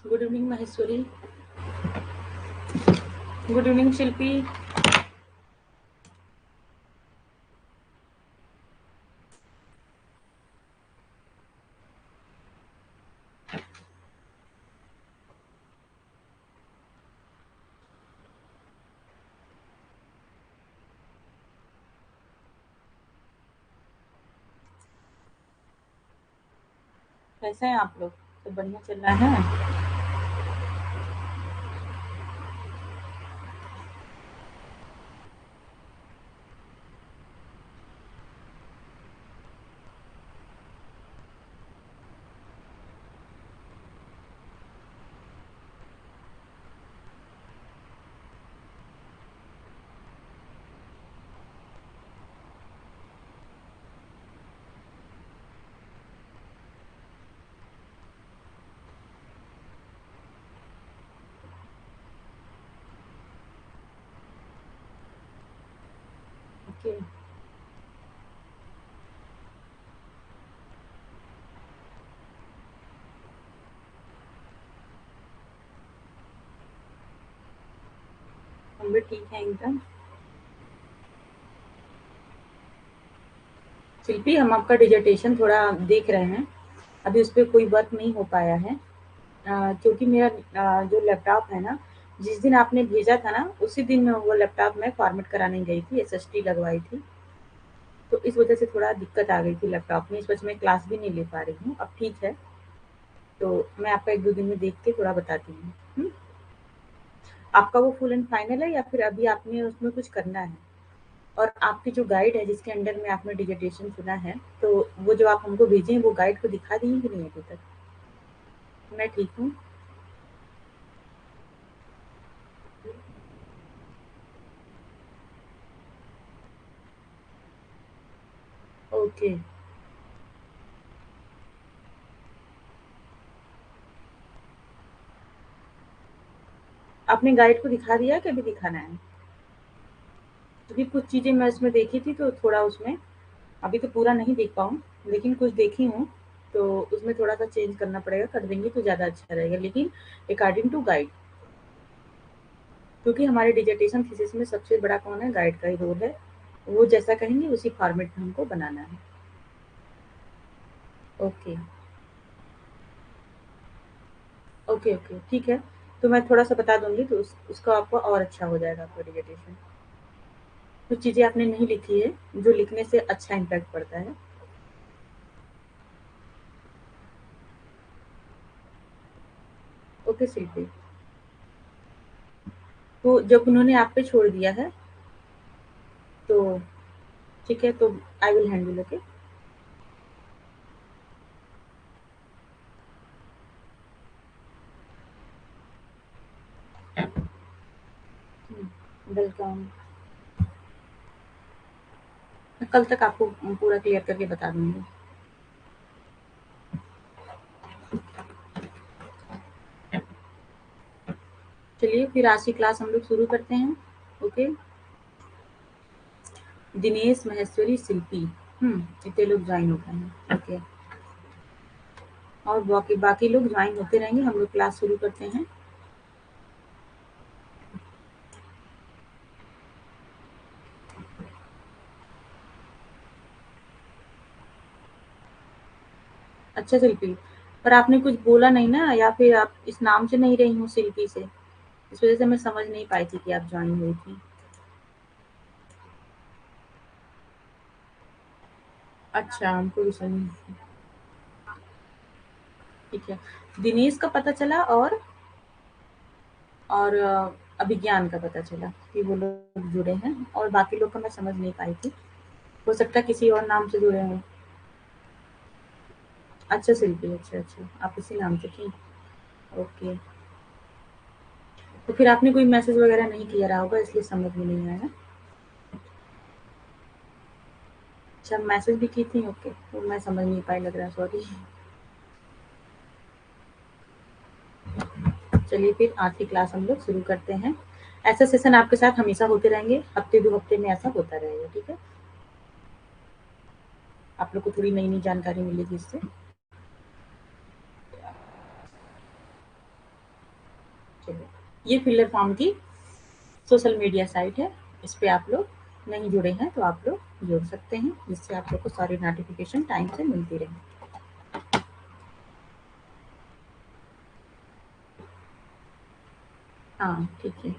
Good evening Maheshwari. Good evening Shilpi. कैसे हैं आप लोग? सब बढ़िया चल रहा है? ओके। हम भी ठीक हैं एकदम। शिल्पी, हम आपका डिजर्टेशन थोड़ा देख रहे हैं। अभी उस पे कोई वर्क नहीं हो पाया है। क्योंकि मेरा जो लैपटॉप है ना, जिस दिन आपने भेजा था ना, उसी दिन मैं वो लैपटॉप में फॉर्मेट कराने गई थी, एसएसडी लगवाई थी। तो इस वजह से थोड़ा दिक्कत आ गई थी लैपटॉप में। इस वजह से मैं क्लास भी नहीं ले पा रही हूँ। अब ठीक है। तो मैं आपका 1-2 दिन में देख के थोड़ा बताती हूँ। आपका वो फुल एंड फाइनल है या फिर अभी आपने उसमें कुछ करना है? और आपकी जो गाइड है जिसके अंडर में आपने डिजर्टेशन चुना है, तो वो जो आप हमको भेजे हैं वो गाइड को दिखा दी है कि नहीं अभी तक? मैं ठीक हूँ। ओके। आपने गाइड को दिखा दिया कि अभी दिखाना है? क्योंकि कुछ चीज़ें मैं उसमें देखी थी, तो थोड़ा उसमें अभी तो पूरा नहीं देख पाऊँ, लेकिन कुछ देखी हूँ। तो उसमें थोड़ा सा चेंज करना पड़ेगा, कर देंगे तो ज़्यादा अच्छा रहेगा, लेकिन अकॉर्डिंग टू गाइड। क्योंकि हमारे डिजर्टेशन थीसिस में सबसे बड़ा कौन है? गाइड का ही रोल है। वो जैसा कहेंगे उसी फॉर्मेट में हमको बनाना है। ओके। ओके, ओके, ठीक है। तो मैं थोड़ा-सा बता दूँगी, तो उसका आपको और अच्छा हो जाएगा आपका डिजर्टेशन। कुछ चीज़ें आपने नहीं लिखी है, जो लिखने से अच्छा इम्पैक्ट पड़ता है। ओके शिल्पी। तो जब उन्होंने आप पे छोड़ दिया है, तो ठीक है, तो I will handle. Okay. Welcome. मैं कल तक आपको पूरा क्लियर करके बता दूँगी। चलिए फिर आज की क्लास हम लोग शुरू करते हैं। ओके। दिनेश, महेश्वरी, शिल्पी। इतने लोग जॉइन हो गए हैं। ओके। और बाकी बाकी लोग जॉइन होते रहेंगे, हम लोग क्लास शुरू करते हैं। अच्छा शिल्पी, पर आपने कुछ बोला नहीं ना, या फिर आप इस नाम से नहीं रही हूँ शिल्पी से? इस वजह से मैं समझ नहीं पाई थी कि आप जॉइन हुई थी। अच्छा, हमको भी समझ। ठीक है। दिनेश का पता चला, और अभिज्ञान का पता चला कि वो लोग जुड़े हैं, और बाकी लोग का मैं समझ नहीं पाई थी। हो सकता है किसी और नाम से जुड़े हों। अच्छा शिल्पी, अच्छा, अच्छा, आप इसी नाम से थी। ओके। तो फिर आपने कोई मैसेज वगैरह नहीं किया रहा होगा, इसलिए समझ में नहीं आया। अच्छा, मैसेज भी की थी। ओके, तो मैं समझ नहीं पाई लग रहा है, सॉरी। चलिए फिर आज की क्लास हम लोग शुरू करते हैं। ऐसा सेशन आपके साथ हमेशा होते रहेंगे, हफ्ते 2 हफ्ते में ऐसा होता रहेगा, ठीक है? आप लोग को थोड़ी नई-नई जानकारी मिलेगी इससे। चलिए, ये फिलर फॉर्म की सोशल मीडिया साइट है, इस पे आप लोग नहीं जुड़े हैं तो आप लोग जुड़ सकते हैं, जिससे आप लोग को सारी नोटिफिकेशन टाइम से मिलती रहे। हाँ ठीक है,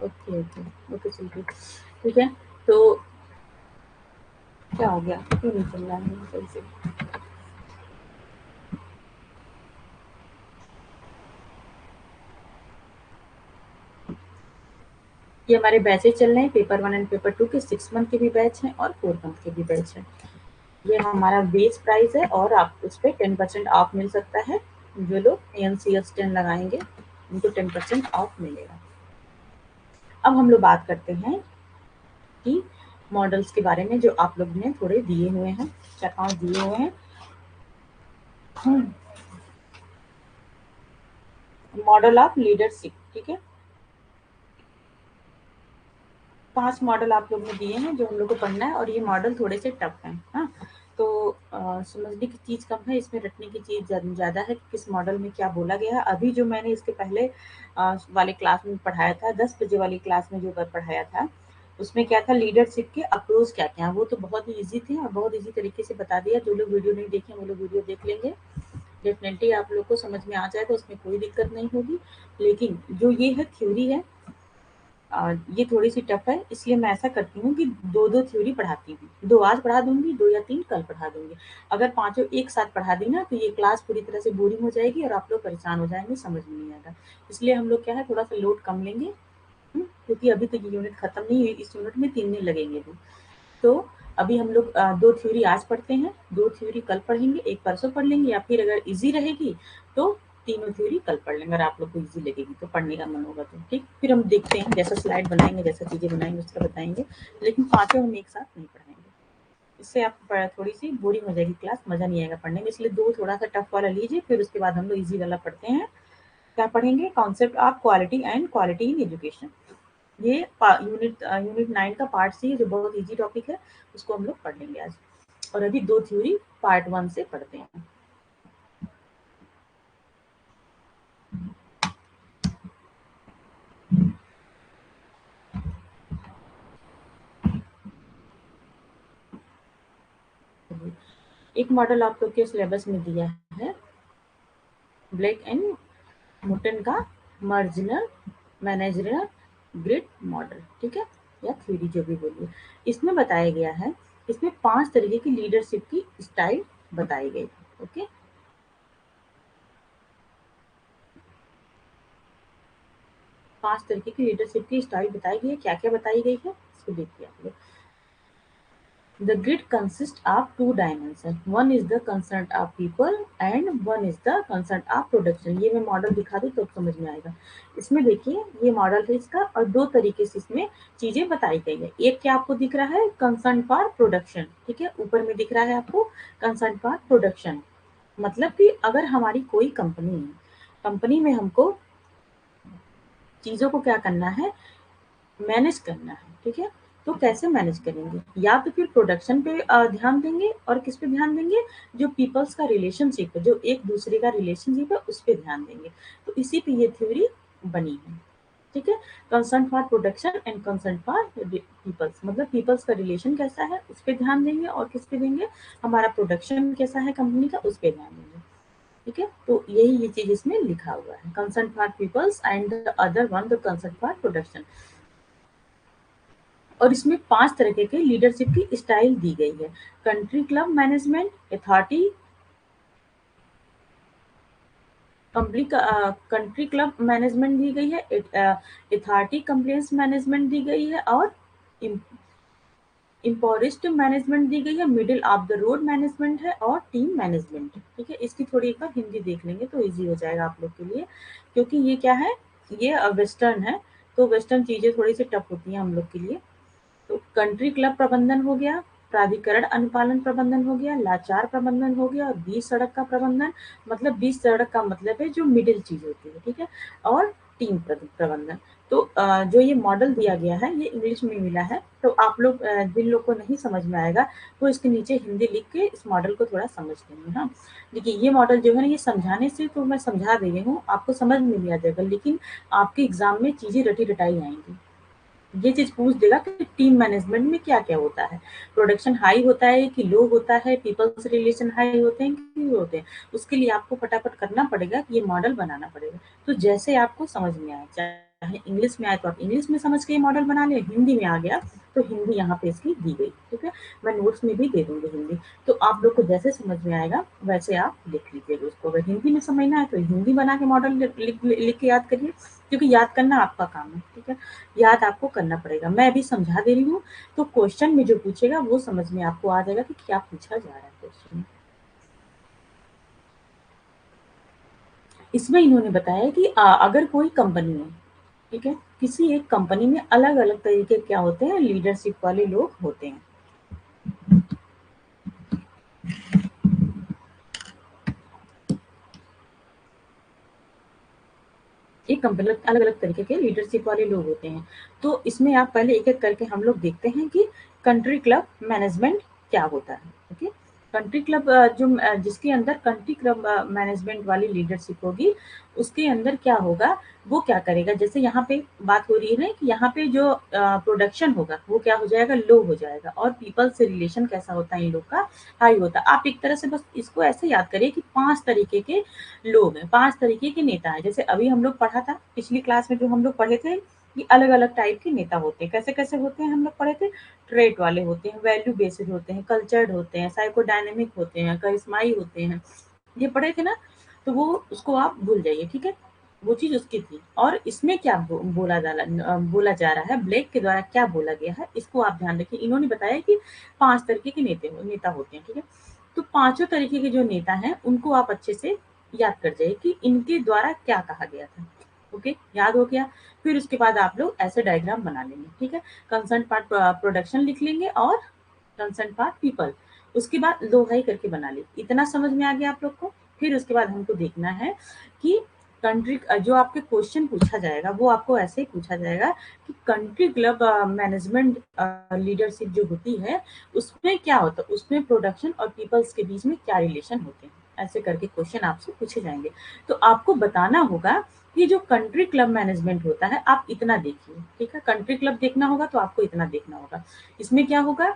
ओके ओके ओके चलिए ठीक है। तो क्या हो गया, क्यों नहीं चल रहा है सही से? ये हमारे बैचेज चल रहे हैं, पेपर 1 एंड पेपर 2 के 6 मंथ के भी बैच हैं और 4 मंथ के भी बैच हैं। ये हमारा बेस प्राइस है और आप उस पे 10% ऑफ मिल सकता है। जो लोग एनसीएस 10 लगाएंगे उनको 10% ऑफ मिलेगा। अब हम लोग बात करते हैं कि मॉडल्स के बारे में जो आप लोग ने थोड़े दिए हुए हैं, 4-5 दिए हुए हैं। मॉडल ऑफ लीडरशिप, ठीक है, 5 मॉडल आप लोग ने दिए हैं जो हम लोग को पढ़ना है, और ये मॉडल थोड़े से टफ हैं। हाँ, तो समझने की चीज़ कम है, इसमें रटने की चीज़ ज़्यादा है कि किस मॉडल में क्या बोला गया है। अभी जो मैंने इसके पहले वाले क्लास में पढ़ाया था, 10 बजे वाली क्लास में जो पढ़ाया था, उसमें क्या था, लीडरशिप के अप्रोच क्या क्या हैं, वो तो बहुत ही ईजी थे और बहुत ईजी तरीके से बता दिया। जो लोग वीडियो नहीं देखे वो लोग वीडियो देख लेंगे, डेफिनेटली आप लोग को समझ में आ जाएगा, उसमें कोई दिक्कत नहीं होगी। लेकिन जो ये है थ्योरी है, ये थोड़ी सी टफ है, इसलिए मैं ऐसा करती हूँ कि 2-2 थ्योरी पढ़ाती हूँ। 2 आज पढ़ा दूँगी, 2 या 3 कल पढ़ा दूँगी। अगर पाँचों एक साथ पढ़ा दी ना तो ये क्लास पूरी तरह से बोरिंग हो जाएगी और आप लोग परेशान हो जाएँगे, समझ में नहीं आएगा। इसलिए हम लोग क्या है, थोड़ा-सा लोड कम लेंगे, क्योंकि अभी तक ये यूनिट खत्म नहीं हुई, इस यूनिट में 3 दिन लगेंगे अभी। तो अभी हम लोग 2 थ्योरी आज पढ़ते हैं, 2 थ्योरी कल पढ़ेंगे, 1 परसों पढ़ लेंगे, या फिर अगर ईज़ी रहेगी तो तीनों थ्योरी कल पढ़ लेंगे। अगर आप लोग को ईज़ी लगेगी तो, पढ़ने का मन होगा तो, ठीक। फिर हम देखते हैं, जैसा स्लाइड बनाएँगे, जैसा चीज़ें बनाएँगे उसका बताएँगे, लेकिन पाँचों हम एक साथ नहीं पढ़ाएँगे। इससे आप थोड़ी-सी बोरिंग हो जाएगी क्लास, मज़ा नहीं आएगा पढ़ने में, इसलिए 2 थोड़ा-सा टफ वाला लीजिए, फिर उसके बाद हम लोग ईज़ी वाला पढ़ते हैं। क्या पढ़ेंगे? Concept of quality and quality in education. ये यूनिट 9 का पार्ट सी है, जो बहुत ईजी टॉपिक है, उसको हम लोग पढ़ लेंगे आज। और अभी 2 थ्योरी पार्ट 1 से पढ़ते हैं। एक मॉडल आप लोग के सिलेबस में दिया है, ब्लैक एंड मोटन का मार्जिनल मैनेजरियल ग्रिड मॉडल, ठीक है, या थ्योरी जो भी बोलिए। इसमें बताया गया है, इसमें 5 तरीके की लीडरशिप की स्टाइल बताई गई है। ओके, 5 तरीके की लीडरशिप की स्टाइल बताई गई है। क्या-क्या बताई गई है इसको देखिए आप लोग। The grid consists of two dimensions. One is the concern of people and one is the concern of production. ये मैं मॉडल दिखा दूँ तो समझ में आएगा। इसमें देखिए, ये मॉडल है इसका, और 2 तरीके से इसमें चीजें बताई गई है। एक क्या आपको दिख रहा है, कंसर्न फॉर प्रोडक्शन, ठीक है, ऊपर में दिख रहा है आपको कंसर्न फॉर प्रोडक्शन। मतलब कि अगर हमारी कोई कंपनी है, कंपनी में हमको चीजों को क्या करना है, मैनेज करना है, ठीक है। तो कैसे मैनेज करेंगे, या तो फिर प्रोडक्शन पे ध्यान देंगे, और किस पे ध्यान देंगे, जो पीपल्स का रिलेशनशिप है, जो एक दूसरे का रिलेशनशिप है, उस पे ध्यान देंगे। तो इसी पे ये थ्योरी बनी है, ठीक है। Concern for production and concern for peoples, मतलब पीपल्स का रिलेशन कैसा है उस पे ध्यान देंगे, और किस पे देंगे, हमारा प्रोडक्शन कैसा है कंपनी का, उस पे ध्यान देंगे, ठीक है। तो यही ये चीज इसमें लिखा हुआ है, concern for peoples and the other one the concern for production. और इसमें 5 तरीके के लीडरशिप की स्टाइल दी गई है। Country club management, authority, country club management दी गई है, अथॉरिटी कंप्लेंस मैनेजमेंट दी गई है, और इम्पोरिस्ट मैनेजमेंट दी गई है, middle of the road management है, और टीम मैनेजमेंट, ठीक है। इसकी थोड़ी एक बार हिंदी देख लेंगे तो इजी हो जाएगा आप लोग के लिए, क्योंकि ये क्या है, ये वेस्टर्न है, तो वेस्टर्न चीजें थोड़ी सी टफ होती हैं हम लोग के लिए। तो कंट्री क्लब प्रबंधन हो गया, प्राधिकरण अनुपालन प्रबंधन हो गया, लाचार प्रबंधन हो गया, और बीच सड़क का प्रबंधन, मतलब बीच सड़क का मतलब है जो मिडिल चीज होती है, ठीक है, और टीम प्रबंधन। तो जो ये मॉडल दिया गया है ये इंग्लिश में मिला है, तो आप लोग जिन लोग को नहीं समझ में आएगा वो इसके नीचे हिंदी लिख के इस मॉडल को थोड़ा समझ लेंगे। हाँ, देखिए ये मॉडल जो है ना, ये समझाने से तो मैं समझा दे रही हूँ, आपको समझ में भी आ जाएगा, लेकिन आपके एग्जाम में चीजें रटी रटाई आएंगी। ये चीज पूछ देगा कि टीम मैनेजमेंट में क्या क्या होता है, प्रोडक्शन हाई होता है कि लो होता है, पीपल्स रिलेशन हाई होते हैं कि लो होते हैं। उसके लिए आपको फटाफट करना पड़ेगा कि ये मॉडल बनाना पड़ेगा। तो जैसे आपको समझ में आए, चाहे इंग्लिश में आए तो आप इंग्लिश में समझ के ये मॉडल बना ले, हिंदी में आ गया तो हिंदी यहाँ पे इसकी दी गई, ठीक है। मैं नोट्स में भी दे दूंगी हिंदी, तो आप लोग को जैसे समझ में आएगा वैसे आप लिख लीजिएगा उसको। अगर हिंदी में समझना है तो हिंदी बना के मॉडल लिख के याद करिए, क्योंकि याद करना आपका काम है, ठीक है। याद आपको करना पड़ेगा, मैं अभी समझा दे रही हूँ, तो क्वेश्चन में जो पूछेगा वो समझ में आपको आ जाएगा कि क्या पूछा जा रहा है क्वेश्चन में। इसमें इन्होंने बताया कि अगर कोई कंपनी है, ठीक है, किसी एक कंपनी में अलग अलग तरीके क्या होते हैं, लीडरशिप वाले लोग होते हैं। एक कंपनी अलग अलग तरीके के लीडरशिप वाले लोग होते हैं। तो इसमें आप पहले एक एक करके हम लोग देखते हैं कि कंट्री क्लब मैनेजमेंट क्या होता है। ओके, कंट्री क्लब जिसके अंदर कंट्री क्लब मैनेजमेंट वाली लीडरशिप होगी, उसके अंदर क्या होगा, वो क्या करेगा, जैसे यहाँ पे बात हो रही है ना कि यहाँ पे जो प्रोडक्शन होगा वो क्या हो जाएगा, लो हो जाएगा, और पीपल से रिलेशन कैसा होता है इन लोग का, हाई होता है। आप एक तरह से बस इसको ऐसे याद करिए कि 5 तरीके के लोग हैं, 5 तरीके के नेता हैं। जैसे अभी हम लोग पढ़ा था पिछली क्लास में, जो हम लोग पढ़े थे कि अलग अलग टाइप के नेता होते हैं, कैसे कैसे होते हैं हम लोग पढ़े थे। ट्रेट वाले होते हैं, वैल्यू बेस्ड होते हैं, कल्चर्ड होते हैं, साइकोडायनेमिक होते हैं, करिश्माई होते हैं, ये पढ़े थे ना। तो वो उसको आप भूल जाइए, ठीक है, वो चीज उसकी थी। और इसमें क्या बोला जा रहा है, ब्लेक के द्वारा क्या बोला गया है, इसको आप ध्यान रखिए। इन्होंने बताया कि 5 तरीके के नेता होते हैं, ठीक है। तो पांचों तरीके के जो नेता हैं उनको आप अच्छे से याद कर जाइए कि इनके द्वारा क्या कहा गया था। ओके, याद हो गया। फिर उसके बाद आप लोग ऐसे डायग्राम बना लेंगे, ठीक है। कंसर्न पार्ट प्रोडक्शन लिख लेंगे और कंसर्न पार्ट पीपल, उसके बाद लो हाई करके बना ली। इतना समझ में आ गया आप लोग को। फिर उसके बाद हमको देखना है कि कंट्री जो आपके क्वेश्चन पूछा जाएगा वो आपको ऐसे ही पूछा जाएगा कि कंट्री क्लब मैनेजमेंट लीडरशिप जो होती है उसमें क्या होता है, उसमें प्रोडक्शन और पीपल्स के बीच में क्या रिलेशन होते हैं, ऐसे करके क्वेश्चन आपसे पूछे जाएंगे। तो आपको बताना होगा कि जो कंट्री क्लब मैनेजमेंट होता है आप इतना देखिए, ठीक है। कंट्री क्लब देखना होगा तो आपको इतना देखना होगा। इसमें क्या होगा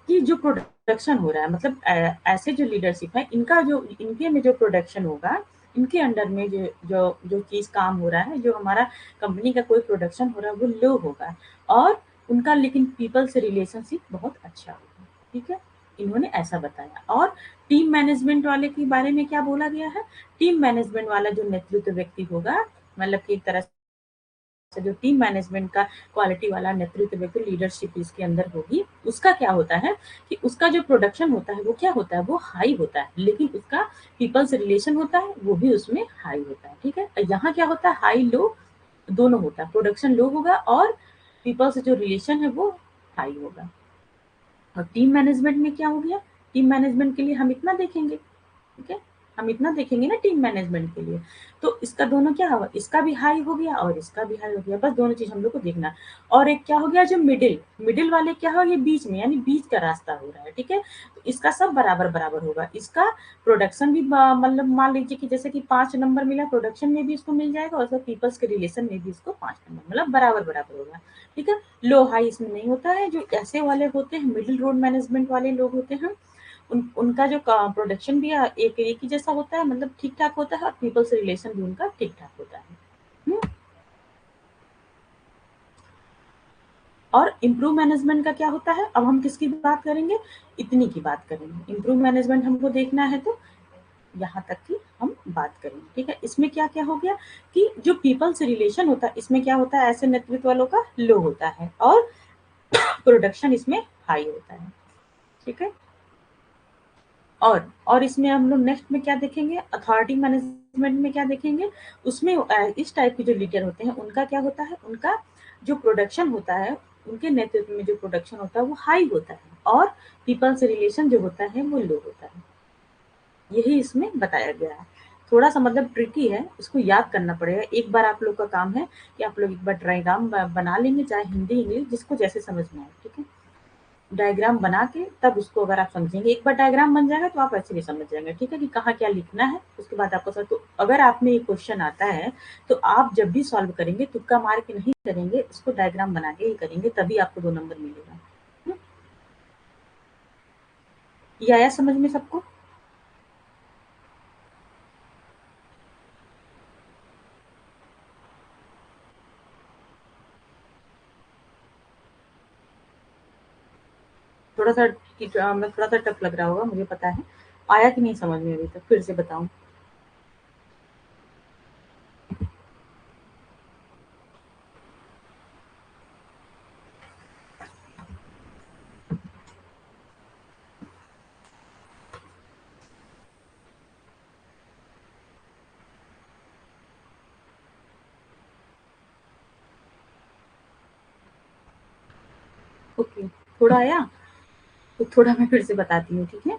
कि जो प्रोडक्शन हो रहा है, मतलब ऐसे जो लीडरशिप है इनका जो इनके में जो प्रोडक्शन होगा, इनके अंडर में जो जो जो चीज काम हो रहा है, जो हमारा कंपनी का कोई प्रोडक्शन हो रहा है वो लो होगा, और उनका लेकिन पीपल से रिलेशनशिप बहुत अच्छा होगा, ठीक है। इन्होंने ऐसा बताया। और टीम मैनेजमेंट वाले के बारे में क्या बोला गया है, टीम मैनेजमेंट वाला जो नेतृत्व व्यक्ति होगा, मतलब कि एक तरह से जो टीम मैनेजमेंट का क्वालिटी वाला नेतृत्व व्यक्ति, लीडरशिप इसके अंदर होगी, उसका क्या होता है कि उसका जो प्रोडक्शन होता है वो क्या होता है, वो हाई होता है, लेकिन उसका पीपल से रिलेशन होता है वो भी उसमें हाई होता है, ठीक है। यहाँ क्या होता है, हाई लो दोनों होता है, प्रोडक्शन लो होगा और पीपल से जो रिलेशन है वो हाई होगा। और टीम मैनेजमेंट में क्या हो गया, टीम मैनेजमेंट के लिए हम इतना देखेंगे, ठीक है, हम इतना देखेंगे ना टीम मैनेजमेंट के लिए। तो इसका दोनों क्या होगा, इसका भी हाई हो गया और इसका भी हाई हो गया, बस दोनों चीज हम लोग को देखना है। और एक क्या हो गया, जो मिडिल मिडिल वाले क्या हो, ये बीच में, यानी बीच का रास्ता हो रहा है, ठीक है। तो इसका सब बराबर बराबर होगा। इसका प्रोडक्शन भी मतलब मान लीजिए कि जैसे कि 5 नंबर मिला, प्रोडक्शन में भी इसको मिल जाएगा और पीपल्स के रिलेशन में भी इसको 5 नंबर, मतलब बराबर बराबर होगा, ठीक है। लो हाई इसमें नहीं होता है। जो ऐसे वाले होते हैं, मिडिल रोड मैनेजमेंट वाले लोग होते हैं, उनका जो प्रोडक्शन भी एक ही जैसा होता है, मतलब ठीक ठाक होता है, और पीपल से रिलेशन भी उनका ठीक ठाक होता है। हम्म? और इम्प्रूव मैनेजमेंट का क्या होता है, अब हम किसकी बात करेंगे, इतनी की बात करेंगे। इम्प्रूव मैनेजमेंट हमको देखना है तो यहाँ तक की हम बात करेंगे, ठीक है। इसमें क्या क्या हो गया कि जो पीपल से रिलेशन होता है, इसमें क्या होता है, ऐसे नेतृत्व वालों का लो होता है और प्रोडक्शन इसमें हाई होता है, ठीक है। और इसमें हम लोग नेक्स्ट में क्या देखेंगे, अथॉरिटी मैनेजमेंट में क्या देखेंगे, उसमें इस टाइप के जो लीडर होते हैं उनका क्या होता है, उनका जो प्रोडक्शन होता है, उनके नेतृत्व में जो प्रोडक्शन होता है वो हाई होता है, और पीपल से रिलेशन जो होता है वो लो होता है। यही इसमें बताया गया है। थोड़ा-सा मतलब ट्रिकी है, इसको याद करना पड़ेगा। एक बार आप लोग का काम है कि आप लोग एक बार डायग्राम बना लेंगे, चाहे हिंदी, इंग्लिश जिसको जैसे समझ में आए, ठीक है? डायग्राम बना के तब उसको अगर आप समझेंगे, एक बार डायग्राम बन जाएगा तो आप ऐसे भी समझ जाएंगे, ठीक है, कि कहाँ क्या लिखना है, उसके बाद आपको सब। तो अगर आप में ये क्वेश्चन आता है तो आप जब भी सॉल्व करेंगे तुक्का मार के नहीं करेंगे, इसको डायग्राम बना के ही करेंगे, तभी आपको 2 नंबर मिलेगा। ये आया समझ में सबको? थोड़ा-सा मैं थोड़ा-सा टफ लग रहा होगा, मुझे पता है। आया कि नहीं समझ में अभी तक? फिर से बताऊँ? ओके, थोड़ा आया? तो थोड़ा मैं फिर से बताती हूँ, ठीक है?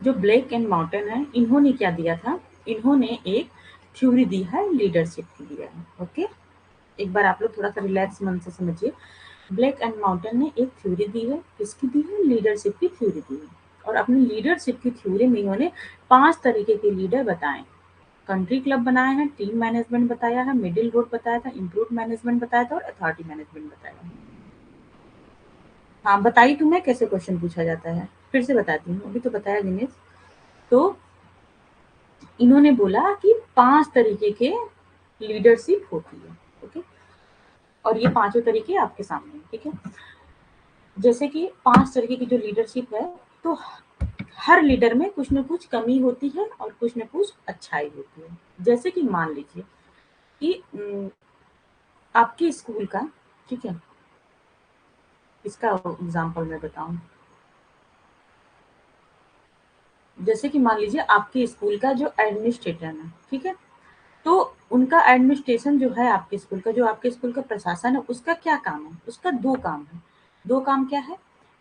जो ब्लेक एंड मार्टिन है, इन्होंने क्या दिया था? इन्होंने एक थ्योरी दी है, लीडरशिप की दिया है, ओके? एक बार आप लोग थोड़ा-सा रिलैक्स मन से समझिए। ब्लेक एंड मार्टिन ने एक थ्योरी दी है, किसकी दी है? लीडरशिप की थ्योरी दी है। और अपनी लीडरशिप की थ्योरी में इन्होंने 5 तरीके के लीडर बताए। कंट्री क्लब बनाया है, टीम मैनेजमेंट बताया है, मिडिल रोड बताया था, इम्प्रूव मैनेजमेंट बताया था और अथॉरिटी मैनेजमेंट बताया है। हाँ, बताई तो मैं कैसे क्वेश्चन पूछा जाता है। फिर से बताती हूँ, अभी तो बताया दिनेश। तो इन्होंने बोला कि 5 तरीके के लीडरशिप होती है, ओके? और ये पाँचों तरीके आपके सामने हैं, ठीक है? जैसे कि 5 तरीके की जो लीडरशिप है, तो हर लीडर में कुछ न कुछ कमी होती है और कुछ न कुछ अच्छाई होती है। जैसे कि मान लीजिए कि आपके स्कूल का, ठीक है? इसका एग्ज़ाम्पल मैं बताऊँ। जैसे कि मान लीजिए आपके स्कूल का जो एडमिनिस्ट्रेटर है, ठीक है? तो उनका एडमिनिस्ट्रेशन जो है आपके स्कूल का, जो आपके स्कूल का प्रशासन है, उसका क्या काम है? उसका 2 काम है। 2 काम क्या है?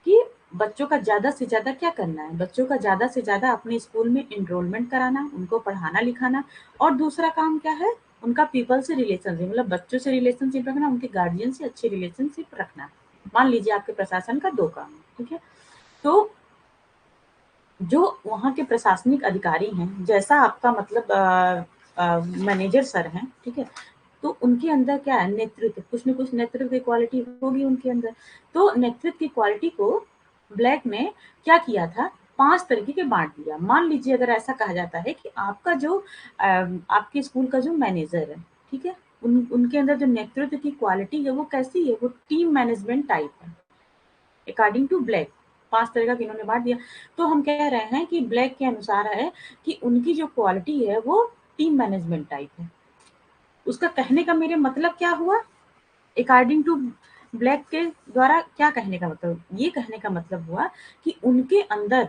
कि बच्चों का ज़्यादा से ज़्यादा क्या करना है? बच्चों का ज़्यादा से ज़्यादा अपने स्कूल में एनरोलमेंट कराना, उनको पढ़ाना-लिखाना। और दूसरा काम क्या है? उनका पीपल से रिलेशनशिप, मतलब बच्चों से रिलेशनशिप रखना, उनके गार्डियन से अच्छी रिलेशनशिप रखना। मान लीजिए आपके प्रशासन का 2 काम है, ठीक है? तो जो वहाँ के प्रशासनिक अधिकारी हैं, जैसा आपका मतलब मैनेजर सर हैं, ठीक है? तो उनके अंदर क्या है? नेतृत्व, कुछ न कुछ नेतृत्व की क्वालिटी होगी उनके अंदर। तो नेतृत्व की क्वालिटी को ब्लैक ने क्या किया था? 5 तरीके के बाँट दिया। मान लीजिए अगर ऐसा कहा जाता है कि आपका जो आपके स्कूल का जो मैनेजर है, ठीक है? उनके अंदर जो नेतृत्व की क्वालिटी है वो कैसी है? वो टीम मैनेजमेंट टाइप है। अकॉर्डिंग टू ब्लैक 5 तरह का इन्होंने बाँट दिया। तो हम कह रहे हैं कि ब्लैक के अनुसार है कि उनकी जो क्वालिटी है वो टीम मैनेजमेंट टाइप है। उसका कहने का मेरे मतलब क्या हुआ? अकॉर्डिंग टू ब्लैक के द्वारा क्या कहने का मतलब? ये कहने का मतलब हुआ कि उनके अंदर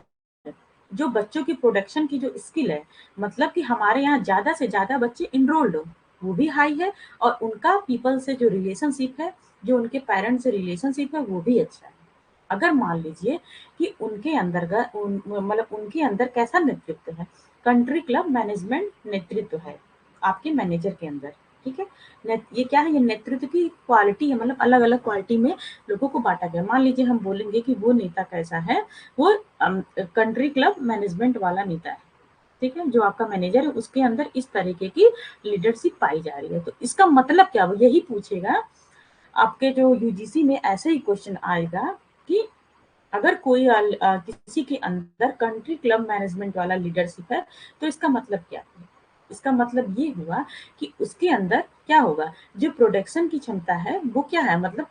जो बच्चों की प्रोडक्शन की जो स्किल है, मतलब कि हमारे यहाँ ज़्यादा से ज़्यादा बच्चे एनरोल्ड हो, वो भी हाई है। और उनका पीपल से जो रिलेशनशिप है, जो उनके पेरेंट्स से रिलेशनशिप है, वो भी अच्छा है। अगर मान लीजिए कि उनके अंतर्गत मतलब उनके अंदर कैसा नेतृत्व है? कंट्री क्लब मैनेजमेंट नेतृत्व है आपके मैनेजर के अंदर, ठीक है? ये क्या है? ये नेतृत्व की क्वालिटी है, मतलब अलग-अलग क्वालिटी में लोगों को बाँटा गया। मान लीजिए हम बोलेंगे कि वो नेता कैसा है? वो कंट्री क्लब मैनेजमेंट वाला नेता है, ठीक है? जो आपका मैनेजर है उसके अंदर इस तरीके की लीडरशिप पाई जा रही है। तो इसका मतलब क्या? वो यही पूछेगा आपके जो यूजीसी में ऐसे ही क्वेश्चन आएगा कि अगर कोई किसी के अंदर कंट्री क्लब मैनेजमेंट वाला लीडरशिप है, तो इसका मतलब क्या है? इसका मतलब ये हुआ कि उसके अंदर क्या होगा? जो प्रोडक्शन की क्षमता है, वो क्या है? मतलब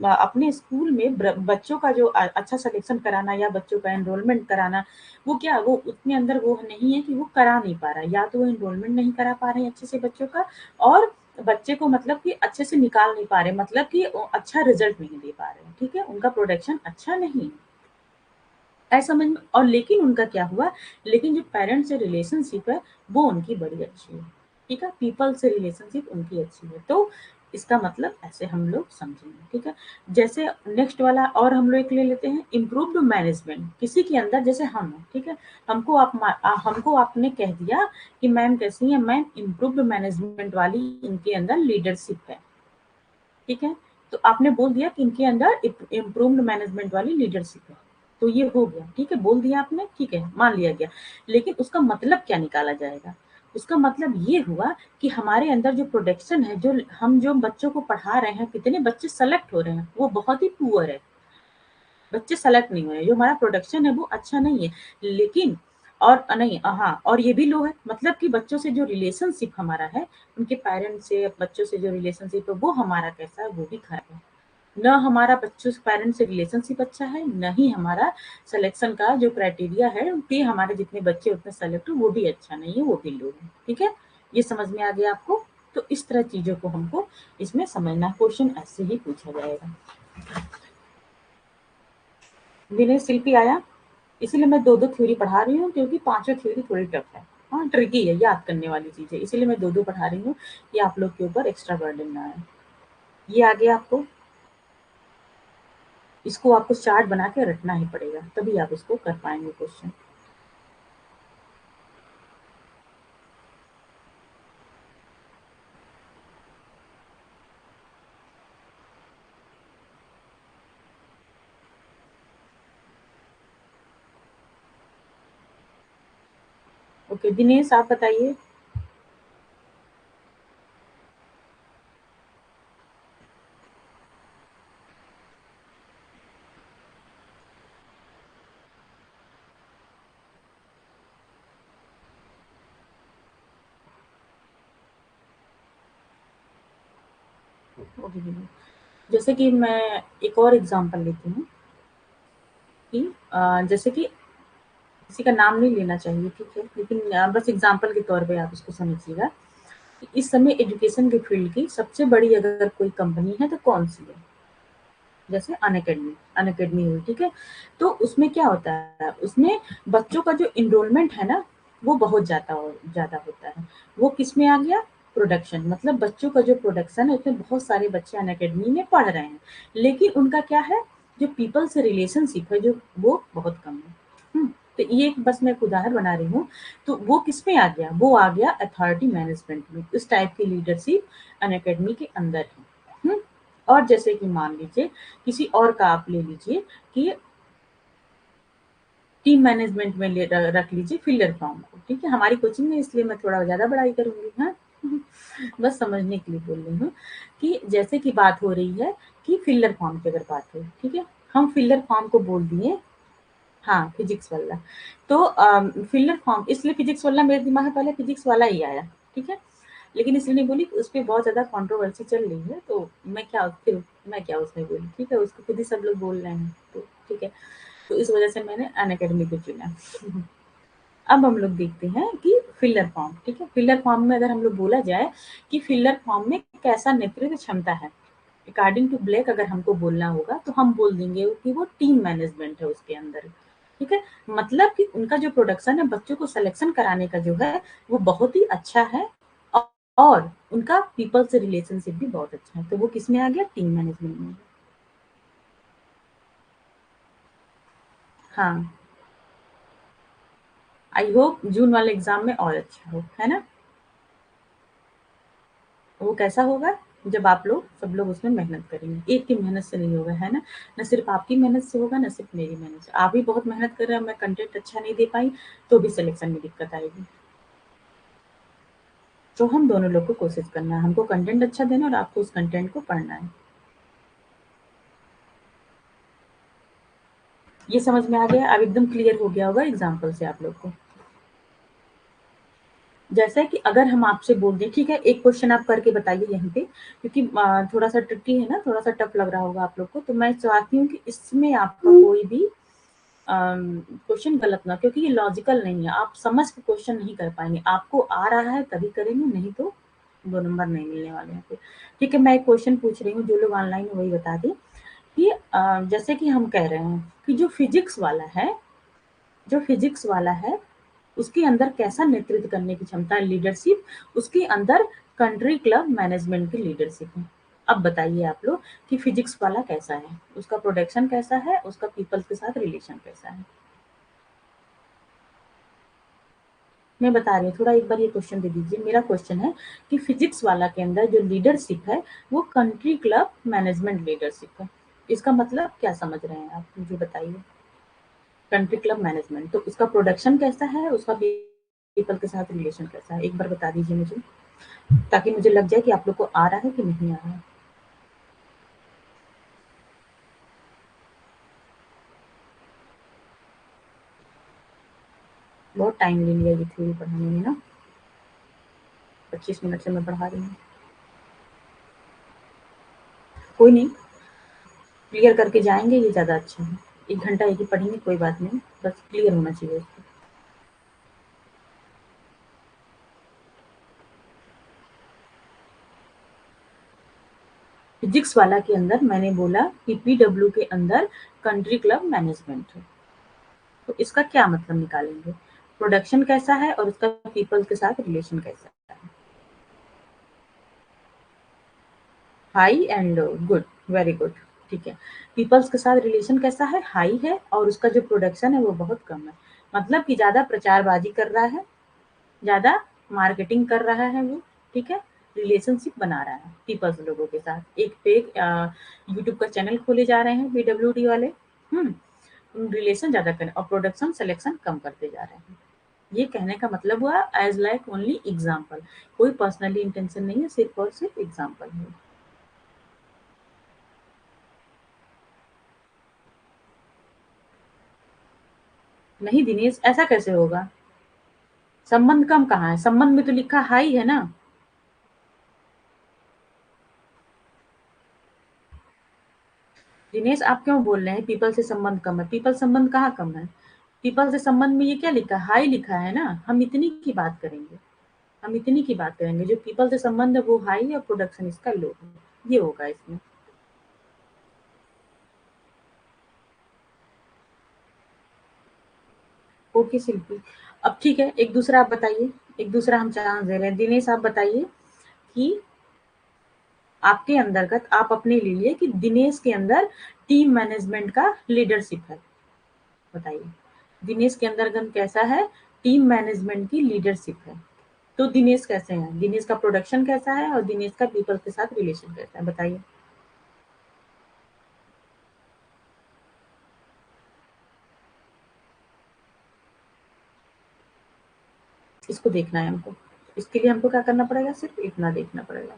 अपने स्कूल में बच्चों का जो अच्छा सिलेक्शन कराना या बच्चों का एनरोलमेंट कराना, वो क्या, वो उसके अंदर वो नहीं है कि वो करा नहीं पा रहा है। या तो वो एनरोलमेंट नहीं करा पा रहे हैं अच्छे से बच्चों का, और बच्चे को मतलब कि अच्छे से निकाल नहीं पा रहे, मतलब कि अच्छा रिजल्ट नहीं दे पा रहे हैं, ठीक है? उनका प्रोडक्शन अच्छा नहीं है। ऐसा समझ में। और लेकिन उनका क्या हुआ? लेकिन जो पेरेंट्स से रिलेशनशिप है वो उनकी बड़ी अच्छी है, ठीक है? पीपल से रिलेशनशिप उनकी अच्छी है। तो इसका मतलब ऐसे हम लोग समझेंगे, ठीक है। जैसे नेक्स्ट वाला और हम लोग एक ले लेते हैं, इम्प्रूव्ड मैनेजमेंट। किसी के अंदर जैसे हम हैं, ठीक है, हमको आपने कह दिया कि मैम कैसी है, मैम इम्प्रूव्ड मैनेजमेंट वाली इनके अंदर लीडरशिप है, ठीक है। तो आपने बोल दिया कि इनके अंदर इम्प्रूव्ड मैनेजमेंट वाली लीडरशिप है, तो ये हो गया, ठीक है, बोल दिया आपने, ठीक है, मान लिया गया। लेकिन उसका मतलब क्या निकाला जाएगा? उसका मतलब ये हुआ कि हमारे अंदर जो प्रोडक्शन है, जो बच्चों को पढ़ा रहे हैं, कितने बच्चे सेलेक्ट हो रहे हैं, वो बहुत ही पुअर है। बच्चे सेलेक्ट नहीं हुए हैं, जो हमारा प्रोडक्शन है वो अच्छा नहीं है। लेकिन और नहीं, हाँ, और ये भी लो है, मतलब कि बच्चों से जो रिलेशनशिप हमारा है, उनके पेरेंट्स से बच्चों से जो रिलेशनशिप है वो हमारा कैसा है, वो भी खराब है। न हमारा बच्चों से पेरेंट्स से रिलेशनशिप अच्छा है, न ही हमारा सिलेक्शन का जो क्राइटेरिया है कि हमारे जितने बच्चे उतने सेलेक्ट हो, वो भी अच्छा नहीं है, वो भी लो है, ठीक है। ये समझ में आ गया आपको? तो इस तरह चीजों को हमको इसमें समझना, क्वेश्चन ऐसे ही पूछा जाएगा। विनय शिल्पी आया, इसीलिए मैं 2-2 थ्योरी पढ़ा रही हूँ, क्योंकि पाँचों थ्योरी थोड़ी टफ है। हाँ, ट्रिकी है, याद करने वाली चीज़ है, इसीलिए मैं 2-2 पढ़ा रही हूँ कि आप लोग के ऊपर एक्स्ट्रा बर्डन ना आए। ये आ गया आपको? इसको आपको चार्ट बना के रखना ही पड़ेगा, तभी आप इसको कर पाएँगे क्वेश्चन। ओके, दिनेश आप बताइए? ओके दिनेश, जैसे कि मैं एक और एग्ज़ाम्पल लेती हूँ कि जैसे कि किसी का नाम नहीं लेना चाहिए, ठीक है? लेकिन बस एग्ज़ाम्पल के तौर पे आप इसको समझिएगा। इस समय एजुकेशन के फील्ड की सबसे बड़ी अगर कोई कंपनी है तो कौन-सी है? जैसे अनअकैडमी हुई, ठीक है? तो उसमें क्या होता है, उसमें बच्चों का जो एनरोलमेंट है ना, वो बहुत ज़्यादा होता है। वो किसमें आ गया? प्रोडक्शन, मतलब बच्चों का जो प्रोडक्शन है, उसमें बहुत सारे बच्चे अनअकैडमी में पढ़ रहे हैं। लेकिन उनका क्या है, जो पीपल से रिलेशनशिप है, जो वो बहुत कम है। हुँ, तो ये एक बस मैं एक उदाहरण बना रही हूँ। तो वो किसमें आ गया? वो आ गया अथॉरिटी मैनेजमेंट में। इस टाइप की लीडरशिप अनअकैडमी के अंदर है। हुँ? और जैसे कि मान लीजिए किसी और का आप ले लीजिए कि टीम मैनेजमेंट में रख लीजिए फिलर फॉर्म को, ठीक है। हमारी कोचिंग में इसलिए मैं थोड़ा ज़्यादा बड़ाई करूँगी, हाँ। बस समझने के लिए बोल रही हूँ कि जैसे कि बात हो रही है कि फिलर फॉर्म की अगर बात हो, ठीक है, हम फिलर फॉर्म को बोल दिए, हाँ, फिजिक्स वाला। तो फिलर फॉर्म इसलिए फिजिक्स वाला मेरे दिमाग में पहले फिजिक्स वाला ही आया, ठीक है। लेकिन इसलिए नहीं बोली, उस पे बहुत ज़्यादा कंट्रोवर्सी चल रही है, तो मैं क्या उसमें बोली, ठीक है, उसको खुद ही सब लोग बोल रहे हैं, तो ठीक है। तो इस वजह से मैंने अनअकैडमी को चुना। अब हम लोग देखते हैं कि फिलर फॉर्म, ठीक है। फिलर फॉर्म में अगर हम लोग बोला जाए कि फिलर फॉर्म में कैसा नेतृत्व क्षमता है, अकॉर्डिंग टू ब्लैक अगर हमको बोलना होगा तो हम बोल देंगे कि वो टीम मैनेजमेंट है उसके अंदर, ठीक है। मतलब कि उनका जो प्रोडक्शन है, बच्चों को सिलेक्शन कराने का जो है, वो बहुत ही अच्छा है, और उनका पीपल से रिलेशनशिप भी बहुत अच्छा है। तो वो किसमें आ गया? टीम मैनेजमेंट में। हाँ, आई होप जून वाले एग्जाम में और अच्छा हो, है ना? वो कैसा होगा? जब आप लोग सब लोग उसमें मेहनत करेंगे। एक की मेहनत से नहीं होगा, है ना? ना सिर्फ़ आपकी मेहनत से होगा, ना सिर्फ़ मेरी मेहनत से। आप भी बहुत मेहनत कर रहे हैं, मैं कंटेंट अच्छा नहीं दे पाई, तो भी सिलेक्शन में दिक्कत आएगी। तो हम दोनों लोग को कोशिश करना है, हमको कंटेंट अच्छा देना है और आपको उस कंटेंट को पढ़ना है। ये समझ में आ गया? अब एकदम क्लियर हो गया होगा एग्ज़ाम्पल से आप लोग को। जैसे कि अगर हम आपसे बोल दें, ठीक है, एक क्वेश्चन आप करके बताइए यहीं पे, क्योंकि थोड़ा-सा ट्रिकी है ना, थोड़ा-सा टफ लग रहा होगा आप लोग को, तो मैं चाहती हूँ कि इसमें आपका कोई भी क्वेश्चन गलत ना, क्योंकि ये लॉजिकल नहीं है, आप समझ के क्वेश्चन नहीं कर पाएँगे। आपको आ रहा है तभी करेंगे, नहीं तो 2 नंबर नहीं मिलने वाले हैं फिर। ठीक है, मैं एक क्वेश्चन पूछ रही हूँ, जो लोग ऑनलाइन हैं वही बता दें कि जैसे कि हम कह रहे हैं कि जो फिजिक्स वाला है, उसके अंदर कैसा नेतृत्व करने की क्षमता है, लीडरशिप, उसके अंदर कंट्री क्लब मैनेजमेंट की लीडरशिप है। अब बताइए आप लोग कि फिजिक्स वाला कैसा है, उसका प्रोडक्शन कैसा है, उसका पीपल्स के साथ रिलेशन कैसा है। मैं बता रही हूँ, थोड़ा एक बार ये क्वेश्चन दे दीजिए। मेरा क्वेश्चन है कि फिजिक्स वाला के अंदर जो लीडरशिप है वो कंट्री क्लब मैनेजमेंट लीडरशिप है। इसका मतलब क्या समझ रहे हैं आप, मुझे बताइए। कंट्री क्लब मैनेजमेंट, तो उसका प्रोडक्शन कैसा है, उसका पीपल के साथ रिलेशन कैसा है, एक बार बता दीजिए मुझे, ताकि मुझे लग जाए कि आप लोग को आ रहा है कि नहीं आ रहा है। बहुत टाइम ले लिया ये थ्योरी पढ़ाने में ना, 25 मिनट से मैं पढ़ा रही हूँ। कोई नहीं, क्लियर करके जाएंगे ये ज़्यादा अच्छा है। 1 घंटा एक ही पढ़ेंगे, कोई बात नहीं, बस क्लियर होना चाहिए उसको। फिजिक्स वाला के अंदर मैंने बोला कि पीडब्ल्यू के अंदर कंट्री क्लब मैनेजमेंट है, तो इसका क्या मतलब निकालेंगे, प्रोडक्शन कैसा है और उसका पीपल के साथ रिलेशन कैसा है। High and good, very good, ठीक है। पीपल्स के साथ रिलेशन कैसा है, हाई है, और उसका जो प्रोडक्शन है वो बहुत कम है, मतलब कि ज़्यादा प्रचारबाजी कर रहा है, ज़्यादा मार्केटिंग कर रहा है वो, ठीक है, रिलेशनशिप बना रहा है पीपल्स लोगों के साथ। एक फेक यूट्यूब का चैनल खोले जा रहे हैं पीडब्ल्यूडी वाले, रिलेशन ज़्यादा करें और प्रोडक्शन सिलेक्शन कम करते जा रहे हैं। ये कहने का मतलब हुआ एज लाइक ओनली एग्जाम्पल, कोई पर्सनली इंटेंशन नहीं है, सिर्फ और सिर्फ एग्जाम्पल है। नहीं दिनेश, ऐसा कैसे होगा, संबंध कम कहाँ है, संबंध में तो लिखा हाई है ना। दिनेश आप क्यों बोल रहे हैं पीपल से संबंध कम है, पीपल संबंध कहाँ कम है, पीपल से संबंध में ये क्या लिखा है, हाई लिखा है ना, हम इतनी की बात करेंगे, हम इतनी की बात करेंगे, जो पीपल से संबंध है वो हाई है और प्रोडक्शन इसका लो है, ये होगा इसमें। ओके शिल्पी, अब ठीक है, एक दूसरा आप बताइए, एक दूसरा हम चांस दे रहे हैं। दिनेश आप बताइए कि आपके अंतर्गत आप अपने ले लिए कि दिनेश के अंदर टीम मैनेजमेंट का लीडरशिप है, बताइए दिनेश के अंतर्गत कैसा है, टीम मैनेजमेंट की लीडरशिप है। तो दिनेश कैसे हैं, दिनेश का प्रोडक्शन कैसा है और दिनेश का पीपल के साथ रिलेशन कैसा है, बताइए। इसको देखना है हमको, इसके लिए हमको क्या करना पड़ेगा, सिर्फ इतना देखना पड़ेगा।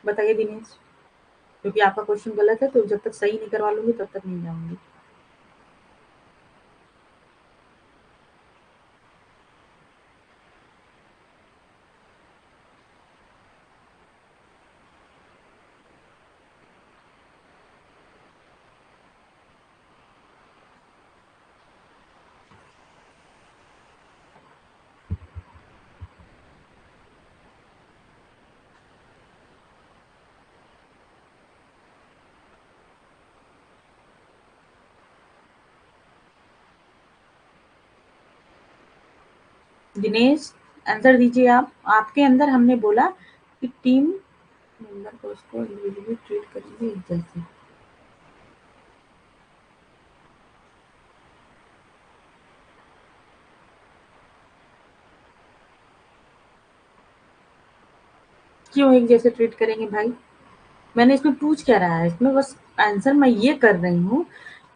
बताइए दिनेश, क्योंकि आपका क्वेश्चन गलत है, तो जब तक सही नहीं करवा लूंगी तब तक नहीं जाऊंगी। दिनेश आंसर दीजिए आप, आपके अंदर हमने बोला कि टीम मेंबर को उसको इंडिविजुअली ट्रीट करेंगे एक जैसे। क्यों एक जैसे ट्रीट करेंगे भाई, मैंने इसमें पूछ क्या रहा है, इसमें बस आंसर मैं ये कर रही हूँ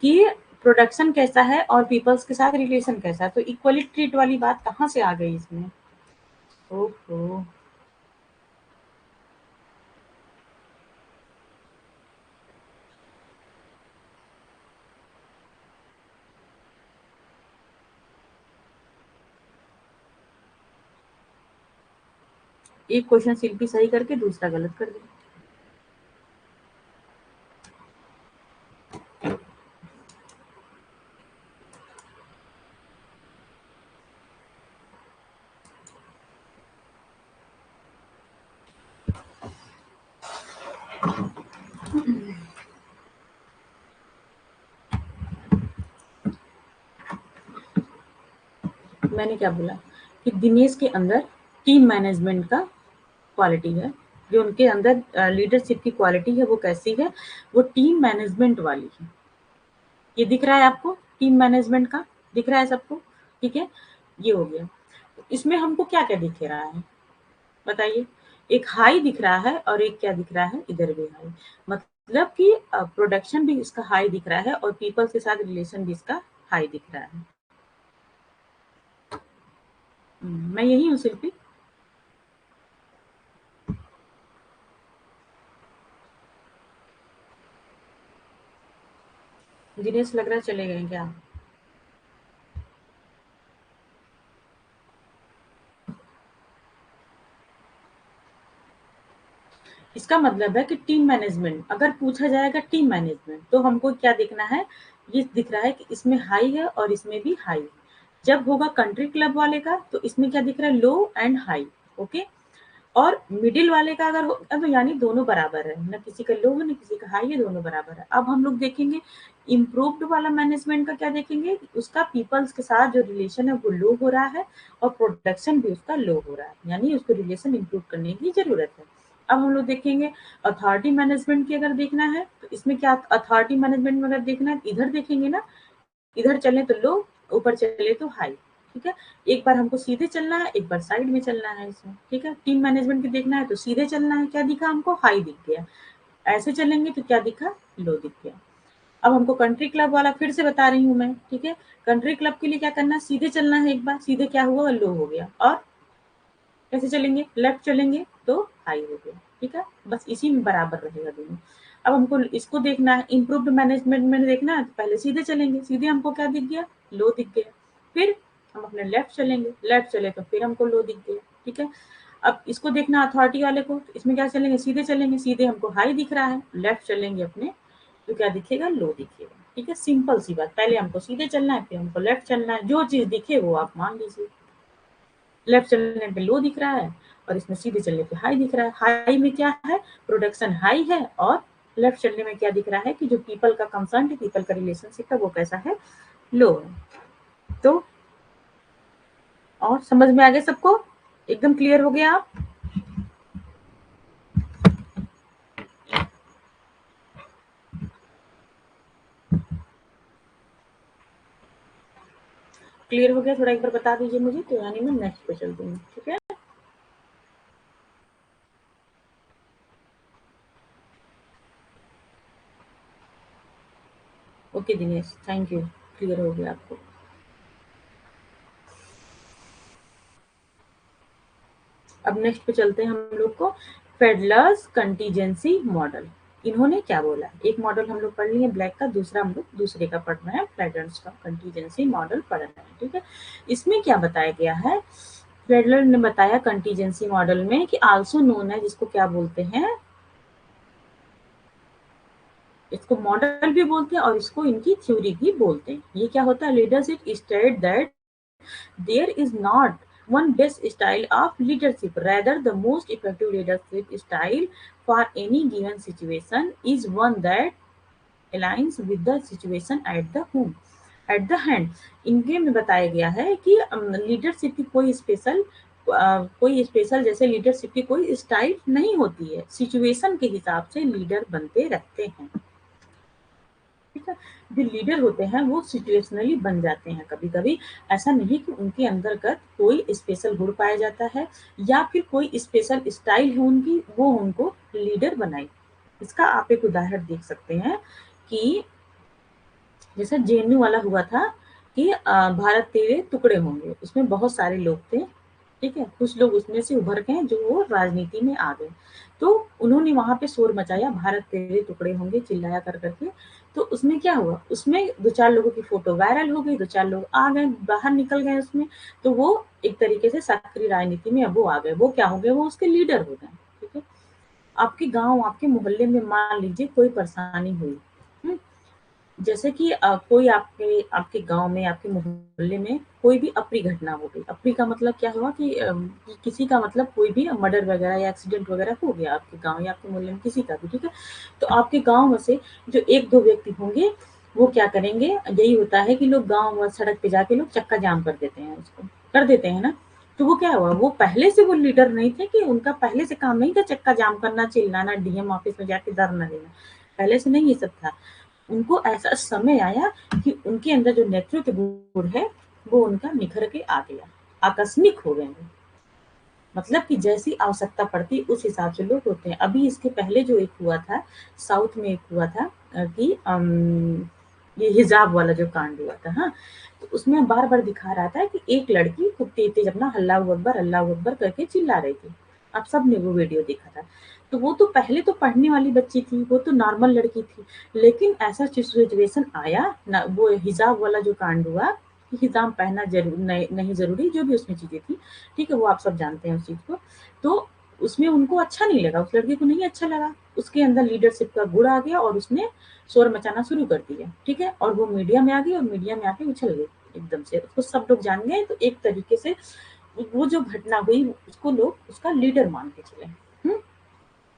कि प्रोडक्शन कैसा है और पीपल्स के साथ रिलेशन कैसा है, तो इक्वली ट्रीट वाली बात कहाँ से आ गई इसमें। ओहो, एक क्वेश्चन शिल्पी सही करके दूसरा गलत कर दी। मैंने क्या बोला कि दिनेश के अंदर टीम मैनेजमेंट का क्वालिटी है, जो उनके अंदर लीडरशिप की क्वालिटी है वो कैसी है, वो टीम मैनेजमेंट वाली है। ये दिख रहा है आपको? टीम मैनेजमेंट का दिख रहा है सबको? ठीक है, ये हो गया। इसमें हमको क्या-क्या दिख रहा है? बताइए। एक हाई दिख रहा है और एक क्या दिख रहा है? इधर भी हाई। मतलब कि प्रोडक्शन भी इसका हाई दिख रहा है और पीपल के साथ रिलेशन भी इसका हाई दिख रहा है। मैं यही हूँ शिल्पी। दिनेश लग रहा है चले गए क्या? इसका मतलब है कि टीम मैनेजमेंट अगर पूछा जाएगा टीम मैनेजमेंट तो हमको क्या देखना है? ये दिख रहा है कि इसमें हाई है और इसमें भी हाई है। जब होगा कंट्री क्लब वाले का तो इसमें क्या दिख रहा है? लो एंड हाई। ओके, और मिडिल वाले का अगर होगा तो यानी दोनों बराबर है, ना किसी का लो है ना किसी का हाई है, दोनों बराबर है। अब हम लोग देखेंगे इम्प्रूव्ड वाला मैनेजमेंट का क्या देखेंगे? उसका पीपल्स के साथ जो रिलेशन है वो लो हो रहा है और प्रोडक्शन भी उसका लो हो रहा है, यानी उसको रिलेशन इम्प्रूव करने की जरूरत है। अब हम लोग देखेंगे अथॉरिटी मैनेजमेंट की अगर देखना है तो इसमें क्या अथॉरिटी मैनेजमेंट में अगर देखना है इधर देखेंगे ना, इधर चले तो लो, ऊपर चले तो हाई। ठीक है, एक बार हमको सीधे चलना है, एक बार साइड में चलना है इसमें। ठीक है, टीम मैनेजमेंट की देखना है तो सीधे चलना है, क्या दिखा हमको? हाई दिख गया। ऐसे चलेंगे तो क्या दिखा? लो दिख गया। अब हमको कंट्री क्लब वाला फिर से बता रही हूँ मैं। ठीक है, कंट्री क्लब के लिए क्या करना है? सीधे चलना है, एक बार सीधे क्या हुआ? लो हो गया। और कैसे चलेंगे? लेफ्ट चलेंगे तो हाई हो गया। ठीक है, बस इसी में बराबर रहेगा दोनों। अब हमको इसको देखना है, इम्प्रूव्ड मैनेजमेंट में देखना है तो पहले सीधे चलेंगे, सीधे हमको क्या दिख गया? लो दिख गया। फिर हम अपने लेफ्ट चलेंगे, लेफ्ट चले तो फिर हमको लो दिख गया। ठीक है, अब इसको देखना अथॉरिटी वाले को, तो इसमें क्या चलेंगे? सीधे चलेंगे, सीधे हमको हाई दिख रहा है, लेफ्ट चलेंगे अपने तो क्या दिखेगा? लो दिखेगा। ठीक है, सिंपल सी बात। पहले हमको सीधे चलना है फिर हमको लेफ्ट चलना है, जो चीज दिखे वो आप मान लीजिए। लेफ्ट चलने पे लो दिख रहा है और इसमें सीधे चलने पे हाई दिख रहा है। हाई में क्या है? प्रोडक्शन हाई है। और लेफ्ट चलने में क्या दिख रहा है कि जो पीपल का कंसर्न है, पीपल का रिलेशनशिप है वो कैसा है? लो है। तो और समझ में आ गया सबको? एकदम क्लियर हो गया आप? क्लियर हो गया? थोड़ा एक बार बता दीजिए मुझे तो यानी मैं नेक्स्ट पे चलती हूँ। ठीक है, okay Dinesh, thank you. Clear हो गया आपको? अब नेक्स्ट पे चलते हैं हम लोग को फेडलर्स कंटीजेंसी मॉडल। इन्होंने क्या बोला? एक मॉडल हम लोग पढ़ लिए ब्लैक का, दूसरा हम लोग दूसरे का पढ़ रहे हैं, फेडलर्स का कंटीजेंसी मॉडल पढ़ रहे हैं। ठीक है, इसमें क्या बताया गया है? फेडलर ने बताया कंटीजेंसी मॉडल में कि आल्सो नोन है, जिसको क्या बोलते हैं? इसको मॉडल भी बोलते हैं और इसको इनकी थ्योरी भी बोलते हैं। ये क्या होता है? Leadership state that there is not one best style of leadership. Rather, the most effective leadership style for any given situation is one that aligns with the situation at the home. At the hand इनके में बताया गया है कि leadership की कोई special जैसे leadership की कोई स्टाइल नहीं होती है, सिचुएशन के हिसाब से लीडर बनते रहते हैं। ठीक है, जो लीडर होते हैं वो सिचुएशनली बन जाते हैं कभी कभी। ऐसा नहीं कि उनके अंतर्गत कोई स्पेशल गुण पाया जाता है या फिर कोई स्पेशल स्टाइल है उनकी, वो उनको लीडर बनाए। इसका आप एक उदाहरण देख सकते हैं कि जैसे जेएनयू वाला हुआ था कि भारत तेरे टुकड़े होंगे, उसमें बहुत सारे लोग थे। ठीक है, कुछ लोग उसमें से उभर गए जो वो राजनीति में आ गए, तो उन्होंने वहां पे शोर मचाया, भारत तेरे टुकड़े होंगे चिल्लाया कर करके। तो उसमें क्या हुआ? उसमें दो चार लोगों की फोटो वायरल हो गई, दो चार लोग आ गए, बाहर निकल गए उसमें। तो वो एक तरीके से सक्रिय राजनीति में अब वो आ गए, वो क्या हो गए? वो उसके लीडर हो गए। ठीक है, आपके गांव आपके मोहल्ले में मान लीजिए कोई परेशानी हुई, हम्म, जैसे कि कोई आपके आपके गांव में आपके मोहल्ले में कोई भी अप्रिय घटना हो गई। अप्रिय का मतलब क्या हुआ कि किसी का मतलब कोई भी मर्डर वगैरह या एक्सीडेंट वगैरह हो गया आपके गांव या आपके मोहल्ले में किसी का भी। ठीक है, तो आपके गांव में से जो एक दो व्यक्ति होंगे वो क्या करेंगे? यही होता है कि लोग गांव व सड़क पे जाके लोग चक्का जाम कर देते हैं, उसको कर देते हैं ना। तो वो क्या हुआ, वो पहले से वो लीडर नहीं थे कि उनका पहले से काम नहीं था चक्का जाम करना, चिल्लाना, डीएम ऑफिस में जाके धरना देना, पहले से नहीं ये सब था। उनको ऐसा समय आया कि उनके अंदर जो नेतृत्व गुण है वो उनका निखर के आ गया, आकस्मिक हो गए वो। मतलब कि जैसी आवश्यकता पड़ती उस हिसाब से लोग होते हैं। अभी इसके पहले जो एक हुआ था, साउथ में एक हुआ था कि ये हिजाब वाला जो कांड हुआ था, हाँ, तो उसमें बार-बार दिखा रहा था कि एक लड़की खूब तेज-तेज अपना अल्लाहू अकबर करके चिल्ला रही थी। आप सबने वो वीडियो देखा था। तो वो तो पहले तो पढ़ने वाली बच्ची थी, वो तो नॉर्मल लड़की थी। लेकिन ऐसा सिचुएशन आया ना, वो हिजाब वाला जो कांड हुआ कि हिजाब पहनना ज़रूर नहीं ज़रूरी, जो भी उसमें चीज़ें थी, ठीक है, वो आप सब जानते हैं उस चीज़ को। तो उसमें उनको अच्छा नहीं लगा, उस लड़की को नहीं अच्छा लगा। उसके अंदर लीडरशिप का गुण आ गया और उसने शोर मचाना शुरू कर दिया, ठीक है? और वो मीडिया में आ गई और मीडिया में आके उछल गई एकदम से। उसको सब लोग जान गए, तो एक तरीके से वो जो घटना हुई उसको लोग उसका लीडर मान के चले। हुँ?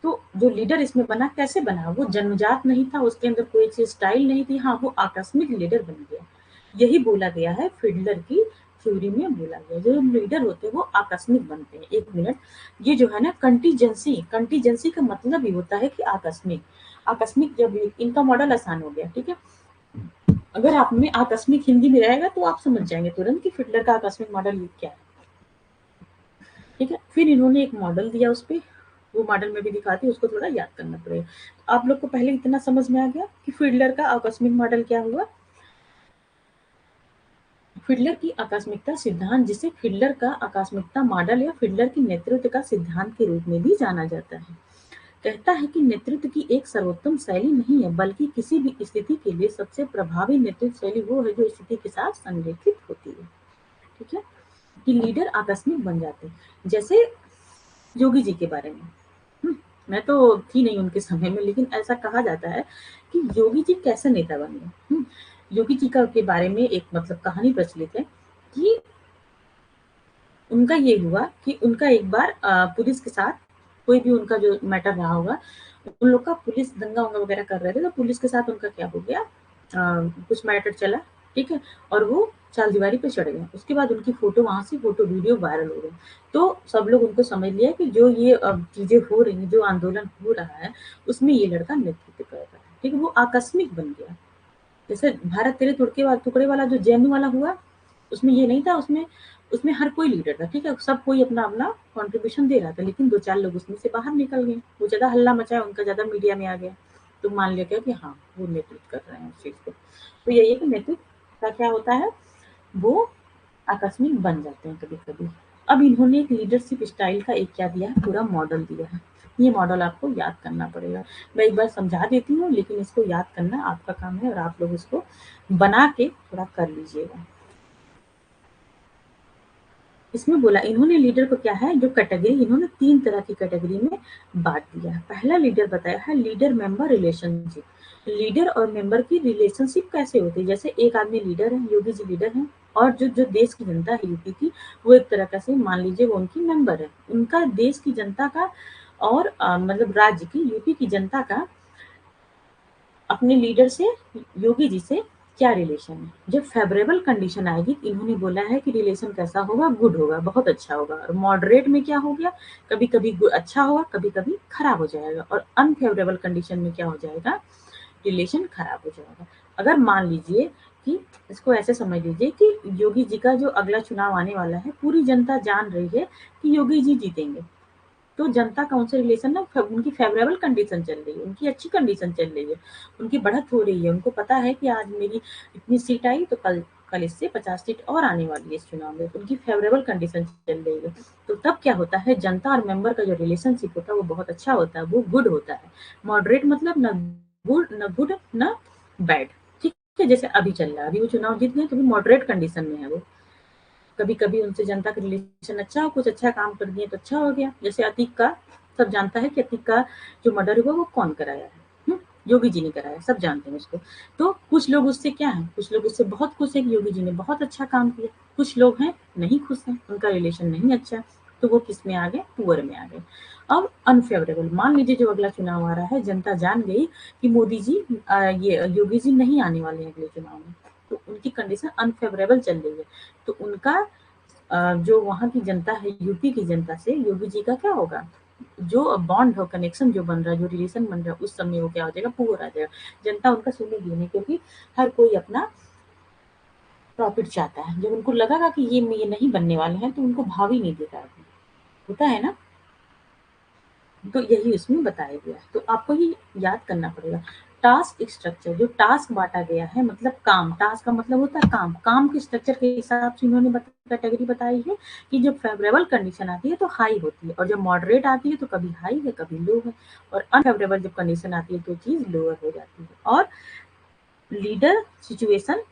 तो जो लीडर इसमें बना कैसे बना? वो जन्मजात नहीं था, उसके अंदर कोई चीज़ स्टाइल नहीं थी, हाँ, वो आकस्मिक लीडर बन गया। यही बोला गया है फिडलर की थ्योरी में बोला गया है, जो लीडर होते हैं वो आकस्मिक बनते हैं। 1 मिनट, ये जो है ना कंटीजेंसी, कंटीजेंसी का मतलब ही होता है कि आकस्मिक। आकस्मिक जब इनका मॉडल आसान हो गया, ठीक है? अगर आप में आकस्मिक हिंदी में रहेगा तो आप समझ जाएँगे तुरंत कि फिडलर का आकस्मिक मॉडल ये क्या है, ठीक है? फिर इन्होंने एक मॉडल दिया उसपे, वो मॉडल मैं भी दिखाती हूँ, उसको थोड़ा याद करना पड़ेगा। आप लोग को पहले इतना समझ में आ गया कि फिडलर का आकस्मिक मॉडल क्या हुआ? फिडलर की आकस्मिकता सिद्धांत, जिसे फिडलर का आकस्मिकता मॉडल या फिडलर की नेतृत्व का सिद्धांत के रूप में भी जाना जाता है, कहता है कि नेतृत्व की एक सर्वोत्तम शैली नहीं है, बल्कि किसी भी स्थिति के लिए सबसे प्रभावी नेतृत्व शैली वो है जो स्थिति के साथ संरेखित होती है, ठीक है? कि लीडर आकस्मिक बन जाते हैं। जैसे योगी जी के बारे में, हुँ, मैं तो थी नहीं उनके समय में, लेकिन ऐसा कहा जाता है कि योगी जी कैसे नेता बन गए। योगी जी का के बारे में एक मतलब कहानी प्रचलित है कि उनका ये हुआ कि उनका एक बार पुलिस के साथ कोई भी उनका जो मैटर रहा होगा, उन लोग का पुलिस दंगा-वंगा वगैरह कर रहे थे, तो पुलिस के साथ उनका क्या हो गया, कुछ मैटर चला, ठीक है? और वो चारदीवारी पे चढ़ गए। उसके बाद उनकी फ़ोटो वहाँ से फ़ोटो वीडियो वायरल हो गई। तो सब लोग उनको समझ लिया कि जो ये चीज़ें हो रही हैं, जो आंदोलन हो रहा है, उसमें ये लड़का नेतृत्व कर रहा है, ठीक है? वो आकस्मिक बन गया। जैसे भारत तेरे टुकड़े वाला जो जेएनयू वाला हुआ, उसमें ये नहीं था, उसमें उसमें हर कोई लीडर था, ठीक है? सब कोई अपना-अपना कंट्रीब्यूशन दे रहा था, लेकिन 2-4 लोग उसमें से बाहर निकल गए। वो ज़्यादा हल्ला मचाया, उनका ज़्यादा मीडिया में आ गया, तो मान लिया गया कि हाँ, वो नेतृत्व कर रहे हैं उस चीज़ को। तो यही है कि नेतृत्व का क्या होता है, वो आकस्मिक बन जाते हैं कभी-कभी। अब इन्होंने एक लीडरशिप स्टाइल का एक क्या दिया है, पूरा मॉडल दिया है। ये मॉडल आपको याद करना पड़ेगा। मैं एक बार समझा देती हूँ, लेकिन इसको याद करना आपका काम है और आप लोग इसको बना के थोड़ा कर लीजिएगा। इसमें बोला इन्होंने लीडर को क्या है, जो कैटेगरी इन्होंने 3 तरह की कैटेगरी में बाँट दिया है। पहला लीडर बताया है लीडर मेंबर रिलेशनशिप। लीडर और मेंबर की रिलेशनशिप कैसे होती है? जैसे एक आदमी लीडर है, योगी जी लीडर हैं और जो जो देश की जनता है यूपी की, वो एक तरह का से मान लीजिए वो उनकी मेंबर है। उनका देश की जनता का और मतलब राज्य की, यूपी की जनता का अपने लीडर से, योगी जी से क्या रिलेशन है। जब फेवरेबल कंडीशन आएगी, इन्होंने बोला है कि रिलेशन कैसा होगा, गुड होगा, बहुत अच्छा होगा। और मॉडरेट में क्या हो गया, कभी कभी अच्छा होगा, कभी कभी खराब हो जाएगा। और अनफेवरेबल कंडीशन में क्या हो जाएगा, रिलेशन खराब हो जाएगा। अगर मान लीजिए कि इसको ऐसे समझ लीजिए कि योगी जी का जो अगला चुनाव आने वाला है, पूरी जनता जान रही है कि योगी जी जीतेंगे, तो जनता का उनसे रिलेशन ना उनकी फेवरेबल कंडीशन चल रही है, उनकी अच्छी कंडीशन चल रही है, उनकी बढ़त हो रही है, उनको पता है कि आज मेरी इतनी सीट आई तो कल कल इससे 50 सीट और आने वाली है इस चुनाव में, तो उनकी फेवरेबल कंडीशन चल रही है। तो तब क्या होता है, जनता और मेंबर का जो रिलेशनशिप होता है वो बहुत अच्छा होता है, वो गुड होता है। मॉडरेट मतलब न गुड न बैड, ठीक है? जैसे अभी चल रहा है, अभी वो चुनाव जीत गए तो भी मॉडरेट कंडीशन में है वो। कभी-कभी उनसे जनता का रिलेशन अच्छा हो, कुछ अच्छा काम कर दिए तो अच्छा हो गया। जैसे अतीक का, सब जानता है कि अतीक का जो मर्डर हुआ वो कौन कराया है, योगी जी ने कराया, सब जानते हैं उसको। तो कुछ लोग उससे क्या हैं, कुछ लोग उससे बहुत खुश हैं कि योगी जी ने बहुत अच्छा काम किया, कुछ लोग हैं नहीं खुश हैं, उनका रिलेशन नहीं अच्छा, तो वो किस में आ गए, पुअर में आ गए। अब अनफेवरेबल, मान लीजिए जो अगला चुनाव आ रहा है, जनता जान गई कि मोदी जी ये योगी जी नहीं आने वाले हैं अगले चुनाव में, तो उनकी कंडीशन अनफेवरेबल चल रही है, तो उनका जो वहाँ की जनता है, यूपी की जनता से योगी जी का क्या होगा? जो बॉन्ड हो, कनेक्शन जो बन रहा है, जो रिलेशन बन रहा है, उस समय वो क्या हो जाएगा? पुअर आ जाएगा। जनता उनका सुनेगी नहीं, क्योंकि हर कोई अपना प्रॉफिट चाहता है। जब उनको लगेगा कि ये नहीं बनने वाले हैं, तो उनको भाव ही नहीं देगा आदमी। होता है ना? तो यही उसमें बताया गया है। तो आपको ये याद करना पड़ेगा। टास्क स्ट्रक्चर, जो टास्क बाँटा गया है मतलब काम, टास्क का मतलब होता है काम। काम के स्ट्रक्चर के हिसाब से इन्होंने कैटेगरी बताई है कि जब फेवरेबल कंडीशन आती है तो हाई होती है, और जब मॉडरेट आती है तो कभी हाई है, कभी लो है, और अनफेवरेबल जब कंडीशन आती है तो चीज़ लोअर हो जाती है। और लीडर सिचुएशन,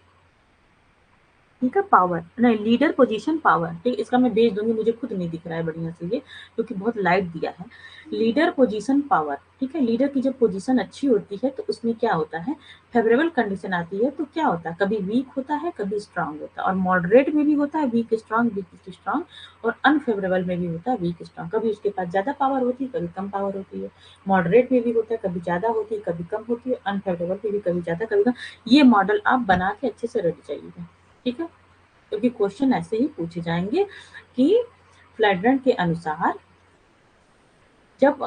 ठीक है, पावर नहीं, लीडर पोजीशन पावर, ठीक, इसका मैं भेज दूंगी, मुझे खुद नहीं दिख रहा है बढ़िया से ये, क्योंकि बहुत लाइट दिया है। लीडर पोजीशन पावर, ठीक है, लीडर की जब पोजीशन अच्छी होती है तो उसमें क्या होता है, फेवरेबल कंडीशन आती है तो क्या होता है, कभी वीक होता है, कभी स्ट्रांग होता है, और मॉडरेट में भी होता है वीक स्ट्रांग, और अनफेवरेबल में भी होता है वीक स्ट्रांग। कभी उसके पास ज्यादा पावर होती है, कभी कम पावर होती है। मॉडरेट में भी होता है, कभी ज्यादा होती है, कभी कम होती है। अनफेवरेबल में भी कभी ज्यादा, कभी कम। ये मॉडल आप बना के अच्छे से रट जाइएगा, ठीक है, क्योंकि क्वेश्चन ऐसे ही पूछे जाएंगे कि फ्लैड्रेंट के अनुसार जब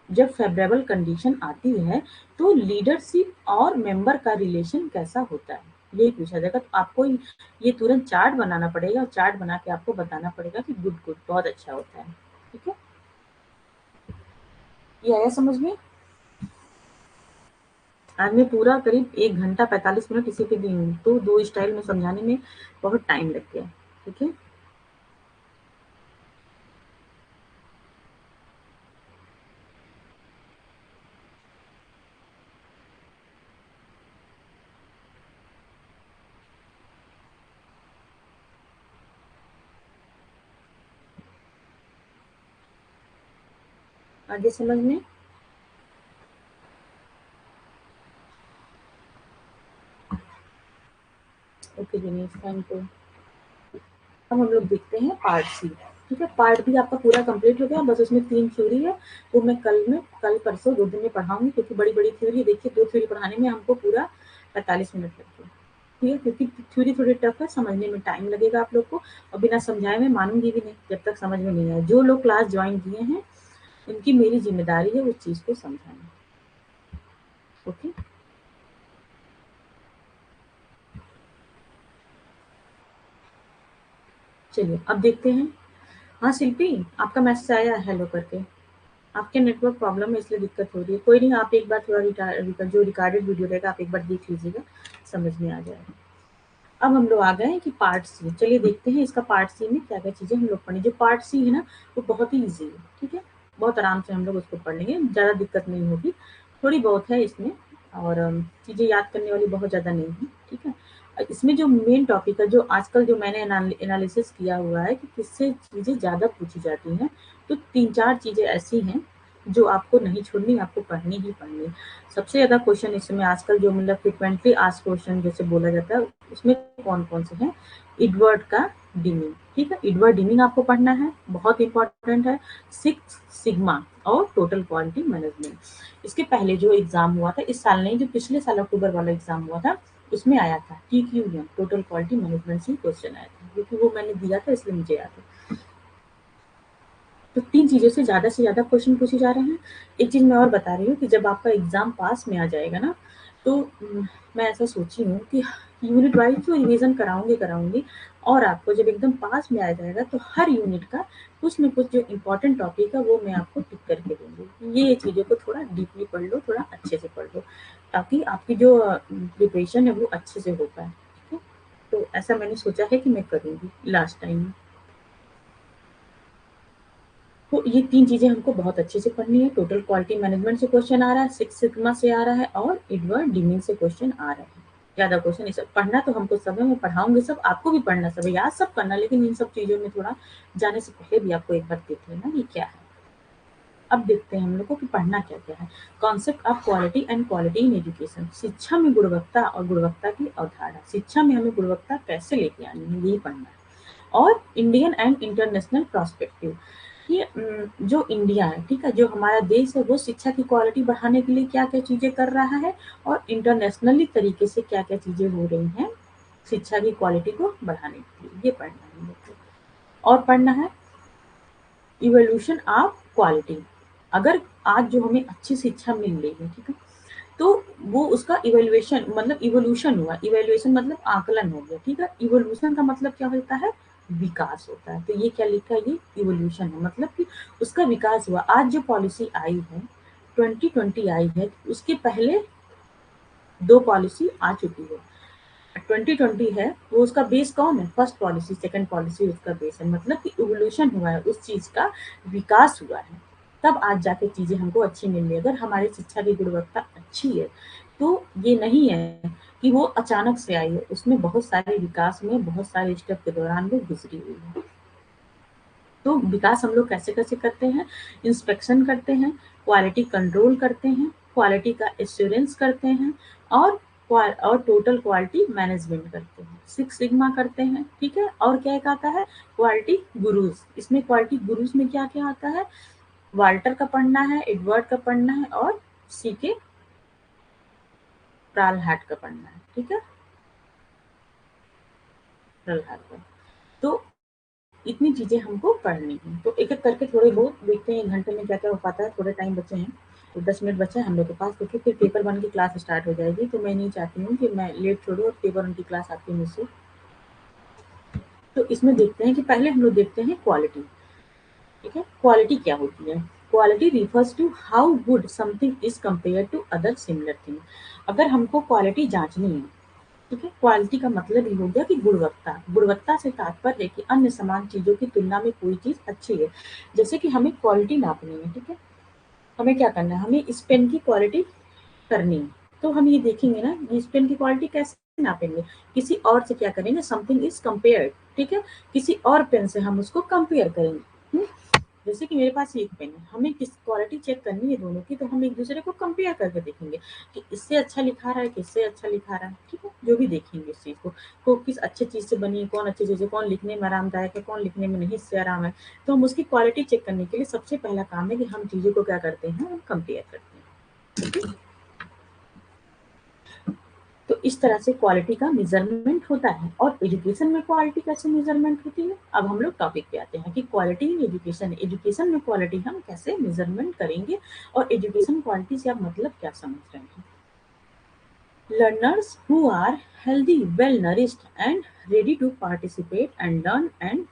जब फेवरेबल कंडीशन आती है तो लीडरशिप और मेंबर का रिलेशन कैसा होता है, यही पूछा जाएगा। तो आपको ये तुरंत चार्ट बनाना पड़ेगा, और चार्ट बना के आपको बताना पड़ेगा कि गुड गुड बहुत अच्छा होता है, ठीक है। ये आया समझ में? आज मैं पूरा करीब 1 घंटा 45 मिनट इसी पे दी हूँ, तो 2 स्टाइल में समझाने में बहुत टाइम लग गया, ठीक है। आगे समझ में? Okay Dinesh, thank you. अब हम लोग देखते हैं पार्ट सी, ठीक है। पार्ट बी आपका पूरा कंप्लीट हो गया, बस उसमें 3 थ्योरी है, वो मैं कल परसों 2 दिन में पढ़ाऊंगी, क्योंकि बड़ी-बड़ी थ्योरी देखिए, 2 थ्योरी पढ़ाने में हमको पूरा 45 मिनट लगते हैं, ठीक है, क्योंकि थ्योरी थोड़ी टफ है, समझने में टाइम लगेगा आप लोग को, और बिना समझाए मैं मानूंगी भी नहीं जब तक समझ में नहीं आए। जो लोग क्लास ज्वाइन किए हैं, उनकी मेरी जिम्मेदारी है उस चीज़ को समझाना, ओके। चलिए अब देखते हैं। हाँ शिल्पी, आपका मैसेज आया है हेलो करके। आपके नेटवर्क प्रॉब्लम है इसलिए दिक्कत हो रही है। कोई नहीं, आप एक बार थोड़ा जो रिकॉर्डेड वीडियो रहेगा आप एक बार देख लीजिएगा, समझ में आ जाएगा। अब हम लोग आ गए हैं कि पार्ट सी, चलिए देखते हैं इसका पार्ट सी में क्या क्या चीजें हम लोग पढ़ें। जो पार्ट सी है ना, वो बहुत ही ईजी है, ठीक है, बहुत आराम से हम लोग उसको पढ़ लेंगे, ज़्यादा दिक्कत नहीं होगी। थोड़ी बहुत है इसमें, और चीज़ें याद करने वाली बहुत ज़्यादा नहीं है, ठीक है। इसमें जो मेन टॉपिक है, जो आजकल जो मैंने एनालिसिस किया हुआ है कि किससे चीज़ें ज़्यादा पूछी जाती हैं, तो 3-4 चीज़ें ऐसी हैं जो आपको नहीं छोड़नी, आपको पढ़नी ही पढ़नी है। सबसे ज़्यादा क्वेश्चन इसमें आजकल जो मतलब फ्रिक्वेंटली आस्क्ड क्वेश्चन जैसे बोला जाता है, उसमें कौन-कौन से हैं? एडवर्ड का डीमिंग, ठीक है, एडवर्ड डीमिंग आपको पढ़ना है, बहुत इंपॉर्टेंट है। सिक्स सिग्मा और टोटल क्वालिटी मैनेजमेंट। इसके पहले जो एग्जाम हुआ था इस साल नहीं, जो पिछले साल अक्टूबर वाला एग्जाम हुआ था, उसमें आया था TQM, टोटल क्वालिटी मैनेजमेंट से क्वेश्चन आया था, क्योंकि वो मैंने दिया था इसलिए मुझे याद है। तो 3 चीज़ों से ज़्यादा क्वेश्चन पूछे जा रहे हैं। एक चीज़ मैं और बता रही हूँ कि जब आपका एग्ज़ाम पास में आ जाएगा ना, तो मैं ऐसा सोची हूँ कि यूनिट वाइज़ तो रिवीज़न कराऊँगी, और आपको जब एकदम पास में आ जाएगा तो हर यूनिट का कुछ न कुछ जो इम्पोर्टेंट टॉपिक है वो मैं आपको टिक करके दूँगी। ये चीज़ों को थोड़ा डीपली पढ़ लो, थोड़ा अच्छे से पढ़ लो, ताकि आपकी जो प्रिपरेशन है वो अच्छे से हो पाए, ठीक है? तो ऐसा मैंने सोचा है कि मैं करूँगी लास्ट टाइम। तो ये 3 चीज़ें हमको बहुत अच्छे से पढ़नी है। टोटल क्वालिटी मैनेजमेंट से क्वेश्चन आ रहा है, सिक्स सिग्मा से आ रहा है, और एडवर्ड डीमिंग से क्वेश्चन आ रहे हैं। ज़्यादा क्वेश्चन ये सब पढ़ना तो हमको सब है, मैं पढ़ाऊँगी सब, आपको भी पढ़ना सब है, याद सब करना, लेकिन इन सब चीज़ों में थोड़ा जाने से पहले भी आपको एक बार देख लेना ये क्या है। अब देखते हैं हम लोग को कि पढ़ना क्या-क्या है। Concept of quality and quality in education, शिक्षा में गुणवत्ता और गुणवत्ता की अवधारणा। शिक्षा में हमें गुणवत्ता कैसे लेके आनी है, यही पढ़ना है। और इंडियन एंड इंटरनेशनल पर्सपेक्टिव, ये जो इंडिया है, ठीक है, जो हमारा देश है, वो शिक्षा की क्वालिटी बढ़ाने के लिए क्या-क्या चीज़ें कर रहा है, और इंटरनेशनली तरीके से क्या-क्या चीज़ें हो रही हैं शिक्षा की क्वालिटी को बढ़ाने के लिए। ये पढ़ना है हम लोग को। और पढ़ना है इवोल्यूशन ऑफ क्वालिटी। अगर आज जो हमें अच्छी शिक्षा मिल रही है, ठीक है, तो वो उसका इवैल्यूएशन मतलब इवोल्यूशन हुआ। इवैल्यूएशन मतलब आकलन हो गया, ठीक है। इवोल्यूशन का मतलब क्या होता है? विकास होता है। तो ये क्या लिखा है? ये इवोल्यूशन है, मतलब कि उसका विकास हुआ। आज जो पॉलिसी आई है 2020 आई है, उसके पहले 2 पॉलिसी आ चुकी है। 2020 है वो उसका बेस कौन है? फर्स्ट पॉलिसी, सेकंड पॉलिसी उसका बेस है। मतलब कि इवोल्यूशन हुआ है, उस चीज का विकास हुआ है, तब आज जाके चीजें हमको अच्छी मिल रही है। अगर हमारी शिक्षा की गुणवत्ता अच्छी है तो ये नहीं है कि वो अचानक से आई है, उसमें बहुत सारे विकास में बहुत सारे स्टेप के दौरान वो गुजरी हुई है। तो विकास हम लोग कैसे कैसे करते हैं? इंस्पेक्शन करते हैं, क्वालिटी कंट्रोल करते हैं, क्वालिटी का एश्योरेंस करते हैं, और टोटल क्वालिटी मैनेजमेंट करते हैं, 6 सिग्मा करते हैं, ठीक है। और क्या एक आता है? क्वालिटी गुरुज। इसमें क्वालिटी गुरुज में क्या क्या आता है? वाल्टर का पढ़ना है, एडवर्ड का पढ़ना है, और सी के प्रालहाट का पढ़ना है, ठीक है, प्रालहाट का। तो इतनी चीजें हमको पढ़नी है। तो एक एक करके थोड़े बहुत देखते हैं 1 घंटे में क्या क्या हो पाता है। थोड़े टाइम बचे हैं, तो 10 मिनट बचे हैं हम लोग के पास, क्योंकि फिर पेपर 1 की क्लास स्टार्ट हो जाएगी। तो मैं नहीं चाहती हूँ कि मैं लेट छोड़ूँ और पेपर 1 की क्लास आपकी मिस हो। तो इसमें देखते हैं कि पहले हम लोग देखते हैं क्वालिटी, ठीक है। क्वालिटी क्या होती है? Quality refers to how good something is compare to other similar thing. अगर हमको क्वालिटी जांचनी है, ठीक है, क्वालिटी का मतलब ये हो गया कि गुणवत्ता। गुणवत्ता से तात्पर्य है कि अन्य समान चीजों की तुलना में कोई चीज अच्छी है। जैसे कि हमें क्वालिटी नापनी है, ठीक है, हमें क्या करना है? हमें इस पेन की क्वालिटी करनी है। तो हम ये देखेंगे ना, इस पेन की क्वालिटी कैसे नापेंगे? किसी और से क्या करेंगे? समथिंग इज कंपेयर्ड, ठीक है, किसी और पेन से हम उसको कंपेयर करेंगे। जैसे कि मेरे पास एक पेन है, हमें किस क्वालिटी चेक करनी है दोनों की, तो हम एक दूसरे को कंपेयर करके देखेंगे कि इससे अच्छा लिखा रहा है, किससे अच्छा लिखा रहा है, ठीक है। जो भी देखेंगे इस चीज को किस अच्छे चीज से बनी है, कौन अच्छी चीज है, कौन लिखने में आरामदायक है, कौन लिखने में नहीं इससे आराम है। तो हम उसकी क्वालिटी चेक करने के लिए सबसे पहला काम है कि हम चीजों को क्या करते हैं? हम कंपेयर करते हैं। तो इस तरह से क्वालिटी का मेजरमेंट होता है। और एजुकेशन में क्वालिटी कैसे मेजरमेंट होती है? अब हम लोग टॉपिक पे आते हैं कि क्वालिटी इन एजुकेशन। एजुकेशन में क्वालिटी हम कैसे मेजरमेंट करेंगे, और एजुकेशन क्वालिटी से आप मतलब क्या समझ रहे हैं? Learners who are healthy, well nourished, and ready to participate and learn and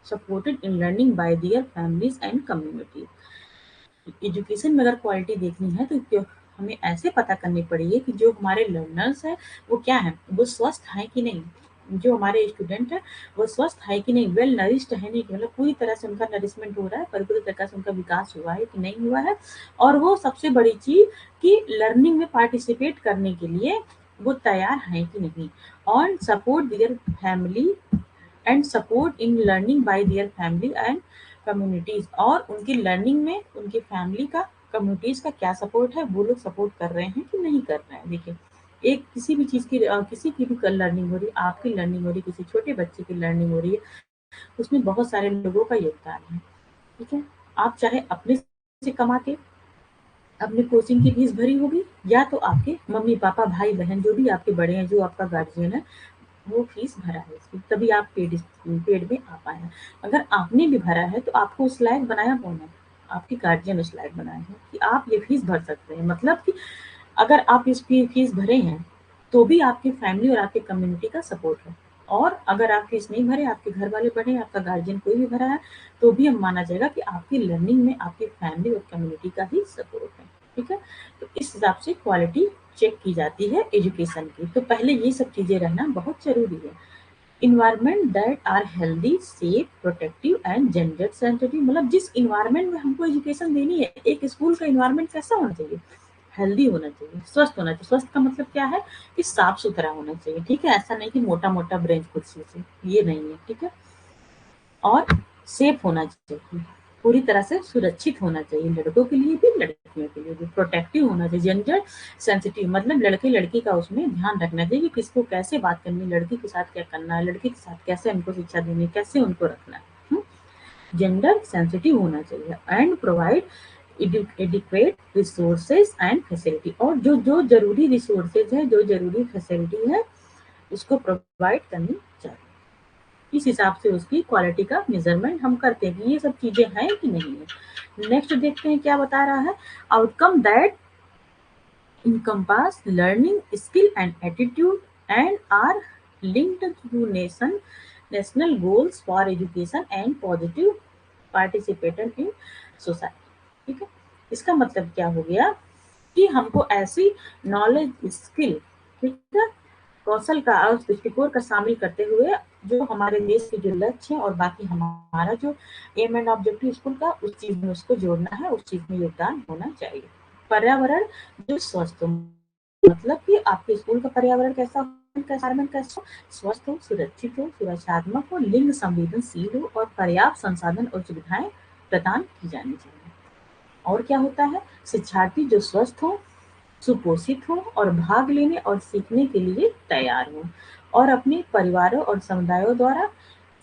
supported in learning by their families and community। Education में अगर क्वालिटी देखनी है तो हमें ऐसे पता करनी पड़ेगी कि जो हमारे लर्नर्स हैं वो क्या है, वो स्वस्थ हैं कि नहीं, जो हमारे स्टूडेंट है वो स्वस्थ है कि नहीं, वेल नरिश्ड है नहीं, मतलब पूरी तरह से उनका नरिशमेंट हो रहा है, पूरी तरह से उनका विकास हुआ है कि नहीं हुआ है। और वो सबसे बड़ी चीज कि लर्निंग में पार्टिसिपेट करने के लिए वो तैयार है कि नहीं। और support their family and support in learning by their family and communities. और उनकी लर्निंग में उनकी फैमिली का, कम्युनिटीज का क्या सपोर्ट है, वो लोग सपोर्ट कर रहे हैं कि नहीं कर रहे हैं। देखिए, एक किसी भी चीज की किसी की भी लर्निंग हो रही है, आपकी लर्निंग हो रही है, किसी छोटे बच्चे की लर्निंग हो रही है, उसमें बहुत सारे लोगों का योगदान है, ठीक है। आप चाहे अपने से कमा के अपने कोचिंग की फीस भरी होगी, या तो आपके मम्मी पापा भाई बहन जो भी आपके बड़े हैं, जो आपका गार्जियन है, वो फीस भरा है इसकी, तभी आप पेड में आ पाए हैं। अगर आपने भी भरा है तो आपको उस लायक बनाया कौन है? आपके गार्जियन उस लायक बनाए हैं कि आप ये फीस भर सकते हैं। मतलब कि अगर आप इस फीस भरे हैं तो भी आपकी फैमिली और आपकी कम्युनिटी का सपोर्ट है। और अगर आप फीस नहीं भरे, आपके घर वाले भरे, आपका गार्जियन कोई भी भरा है, तो भी हम माना जाएगा कि आपकी लर्निंग में आपकी फैमिली और कम्युनिटी का ही सपोर्ट है, ठीक है। तो इस हिसाब से क्वालिटी चेक की जाती है एजुकेशन की। तो पहले ये सब चीजें रहना बहुत जरूरी है। Environment that are healthy, safe, protective and gender sensitive. मतलब जिस इन्वायरमेंट में हमको एजुकेशन देनी है, एक स्कूल का इन्वायरमेंट कैसा होना चाहिए? हेल्दी होना चाहिए, स्वस्थ होना चाहिए। स्वस्थ का मतलब क्या है? कि साफ सुथरा होना चाहिए, ठीक है। ऐसा नहीं कि मोटा मोटा ब्रेंच कुर्सी से, ये नहीं है, ठीक है। और सेफ होना चाहिए, पूरी तरह से सुरक्षित होना चाहिए, लड़कों के लिए भी लड़कियों के लिए भी। प्रोटेक्टिव होना चाहिए, जेंडर सेंसिटिव मतलब लड़के लड़की का उसमें ध्यान रखना चाहिए कि किसको कैसे बात करनी है, लड़की के साथ क्या करना है, लड़के के साथ कैसे हमको शिक्षा देनी है, कैसे उनको रखना है। जेंडर सेंसिटिव होना चाहिए and provide adequate resources and facility. और जो जो जरूरी रिसोर्सेज है, जो जरूरी फैसिलिटी है, उसको प्रोवाइड करनी चाहिए। इस हिसाब से उसकी क्वालिटी का मेजरमेंट हम करते हैं कि ये सब चीजें हैं कि नहीं है। नेक्स्ट देखते हैं क्या बता रहा है, outcome that encompass learning skill and attitude and are linked to national goals for education and positive participation in society। ठीक है, इसका मतलब क्या हो गया कि हमको ऐसी नॉलेज स्किल, ठीक है, कौशल का और दृष्टिकोण का शामिल करते हुए जो हमारे देश के जो लक्ष्य है और बाकी हमारा जो एम एंड ऑब्जेक्टिव स्कूल का उस चीज में उसको जोड़ना है, उस चीज में योगदान होना चाहिए। पर्यावरण जो स्वस्थ हो, मतलब कि आपके स्कूल का पर्यावरण कैसा हो, environment कैसा हो, स्वस्थ हो, सुरक्षित हो, सुरक्षात्मक हो, लिंग संवेदनशील हो और पर्याप्त संसाधन और सुविधाएं प्रदान की जानी चाहिए। और क्या होता है, शिक्षार्थी जो स्वस्थ हो, सुपोषित हो और भाग लेने और सीखने के लिए तैयार हो और अपने परिवारों और समुदायों द्वारा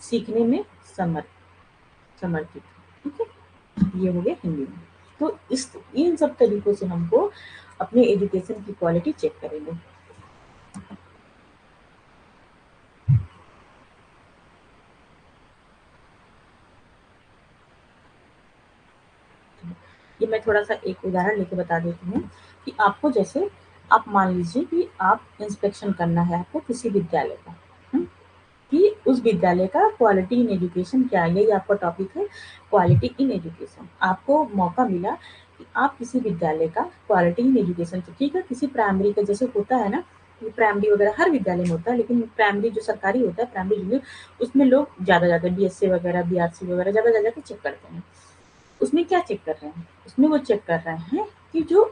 सीखने में समर्थित हो। ठीक है, ये हो गया हिंदी में। तो इस इन सब तरीकों से हमको अपने एजुकेशन की क्वालिटी चेक करेंगे। ये मैं थोड़ा-सा एक उदाहरण लेके बता देती हूँ कि आपको जैसे आप मान लीजिए कि आप इंस्पेक्शन करना है आपको किसी विद्यालय का, हुँ? कि उस विद्यालय का क्वालिटी इन एजुकेशन क्या है, यही आपका टॉपिक है, क्वालिटी इन एजुकेशन। आपको मौका मिला कि आप किसी विद्यालय का क्वालिटी इन एजुकेशन, ठीक है, किसी प्राइमरी का जैसे होता है ना, ये प्राइमरी वगैरह हर विद्यालय में होता है, लेकिन प्राइमरी जो सरकारी होता है, प्राइमरी जूनियर, उसमें लोग ज़्यादा बीएससी वगैरह, बीआरसी वगैरह ज़्यादा जा के चेक करते हैं। उसमें क्या चेक कर रहे हैं? उसमें वो चेक कर रहे हैं कि जो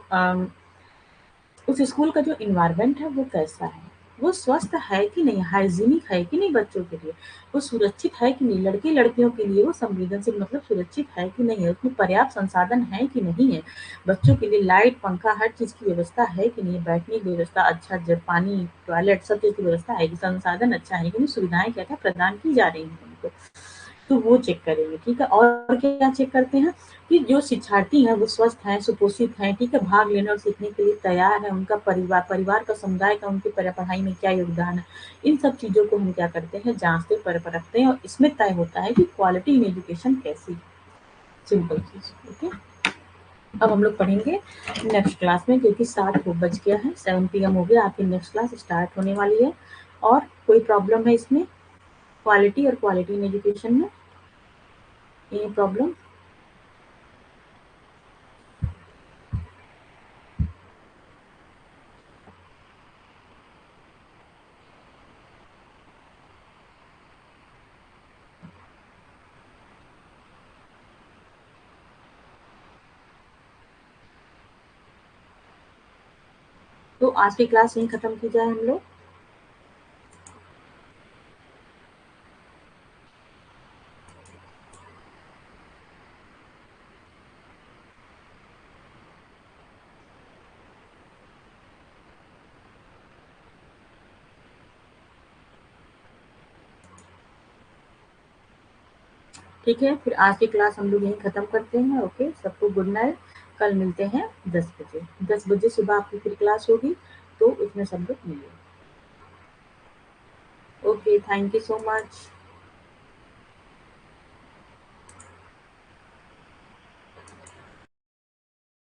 उस स्कूल का जो एनवायरनमेंट है वो कैसा है? वो स्वस्थ है कि नहीं? हाइजीनिक है कि नहीं बच्चों के लिए? वो सुरक्षित है कि नहीं? लड़के-लड़कियों के लिए वो संवेदनशील मतलब सुरक्षित है कि नहीं है? उसमें पर्याप्त संसाधन है कि नहीं है? बच्चों के लिए लाइट, पंखा हर चीज़ की व्यवस्था है कि नहीं? बैठने की व्यवस्था अच्छा ज पानी, टॉयलेट सब चीज़ की व्यवस्था है कि संसाधन अच्छा है कि नहीं? सुविधाएँ क्या-क्या प्रदान की जा रही हैं उनको? तो वो चेक करेंगे, ठीक है? और क्या चेक करते हैं कि जो शिक्षार्थी हैं वो स्वस्थ हैं, सुपोषित हैं, ठीक है? भाग लेने और सीखने के लिए तैयार हैं, उनका परिवार का, समुदाय का उनकी पढ़ाई में क्या योगदान है। इन सब चीज़ों को हम क्या करते हैं, जाँचते परखते हैं और इसमें तय होता है कि क्वालिटी इन एजुकेशन कैसी है। सिंपल चीज़, ओके? अब हम लोग पढ़ेंगे नेक्स्ट क्लास में, क्योंकि 7 हो बज गया है, 7 पीएम हो गया, आपकी नेक्स्ट क्लास स्टार्ट होने वाली है। और कोई प्रॉब्लम है इसमें क्वालिटी और क्वालिटी इन एजुकेशन में? Any problem? तो आज की क्लास यहीं खत्म की जाए हम लोग। ठीक है, फिर आज की क्लास हम लोग यहीं खत्म करते हैं। ओके, सबको गुड नाइट। कल मिलते हैं 10 बजे। 10 बजे सुबह आपकी फिर क्लास होगी, तो उसमें सब लोग मिलिए। Okay, thank you so much.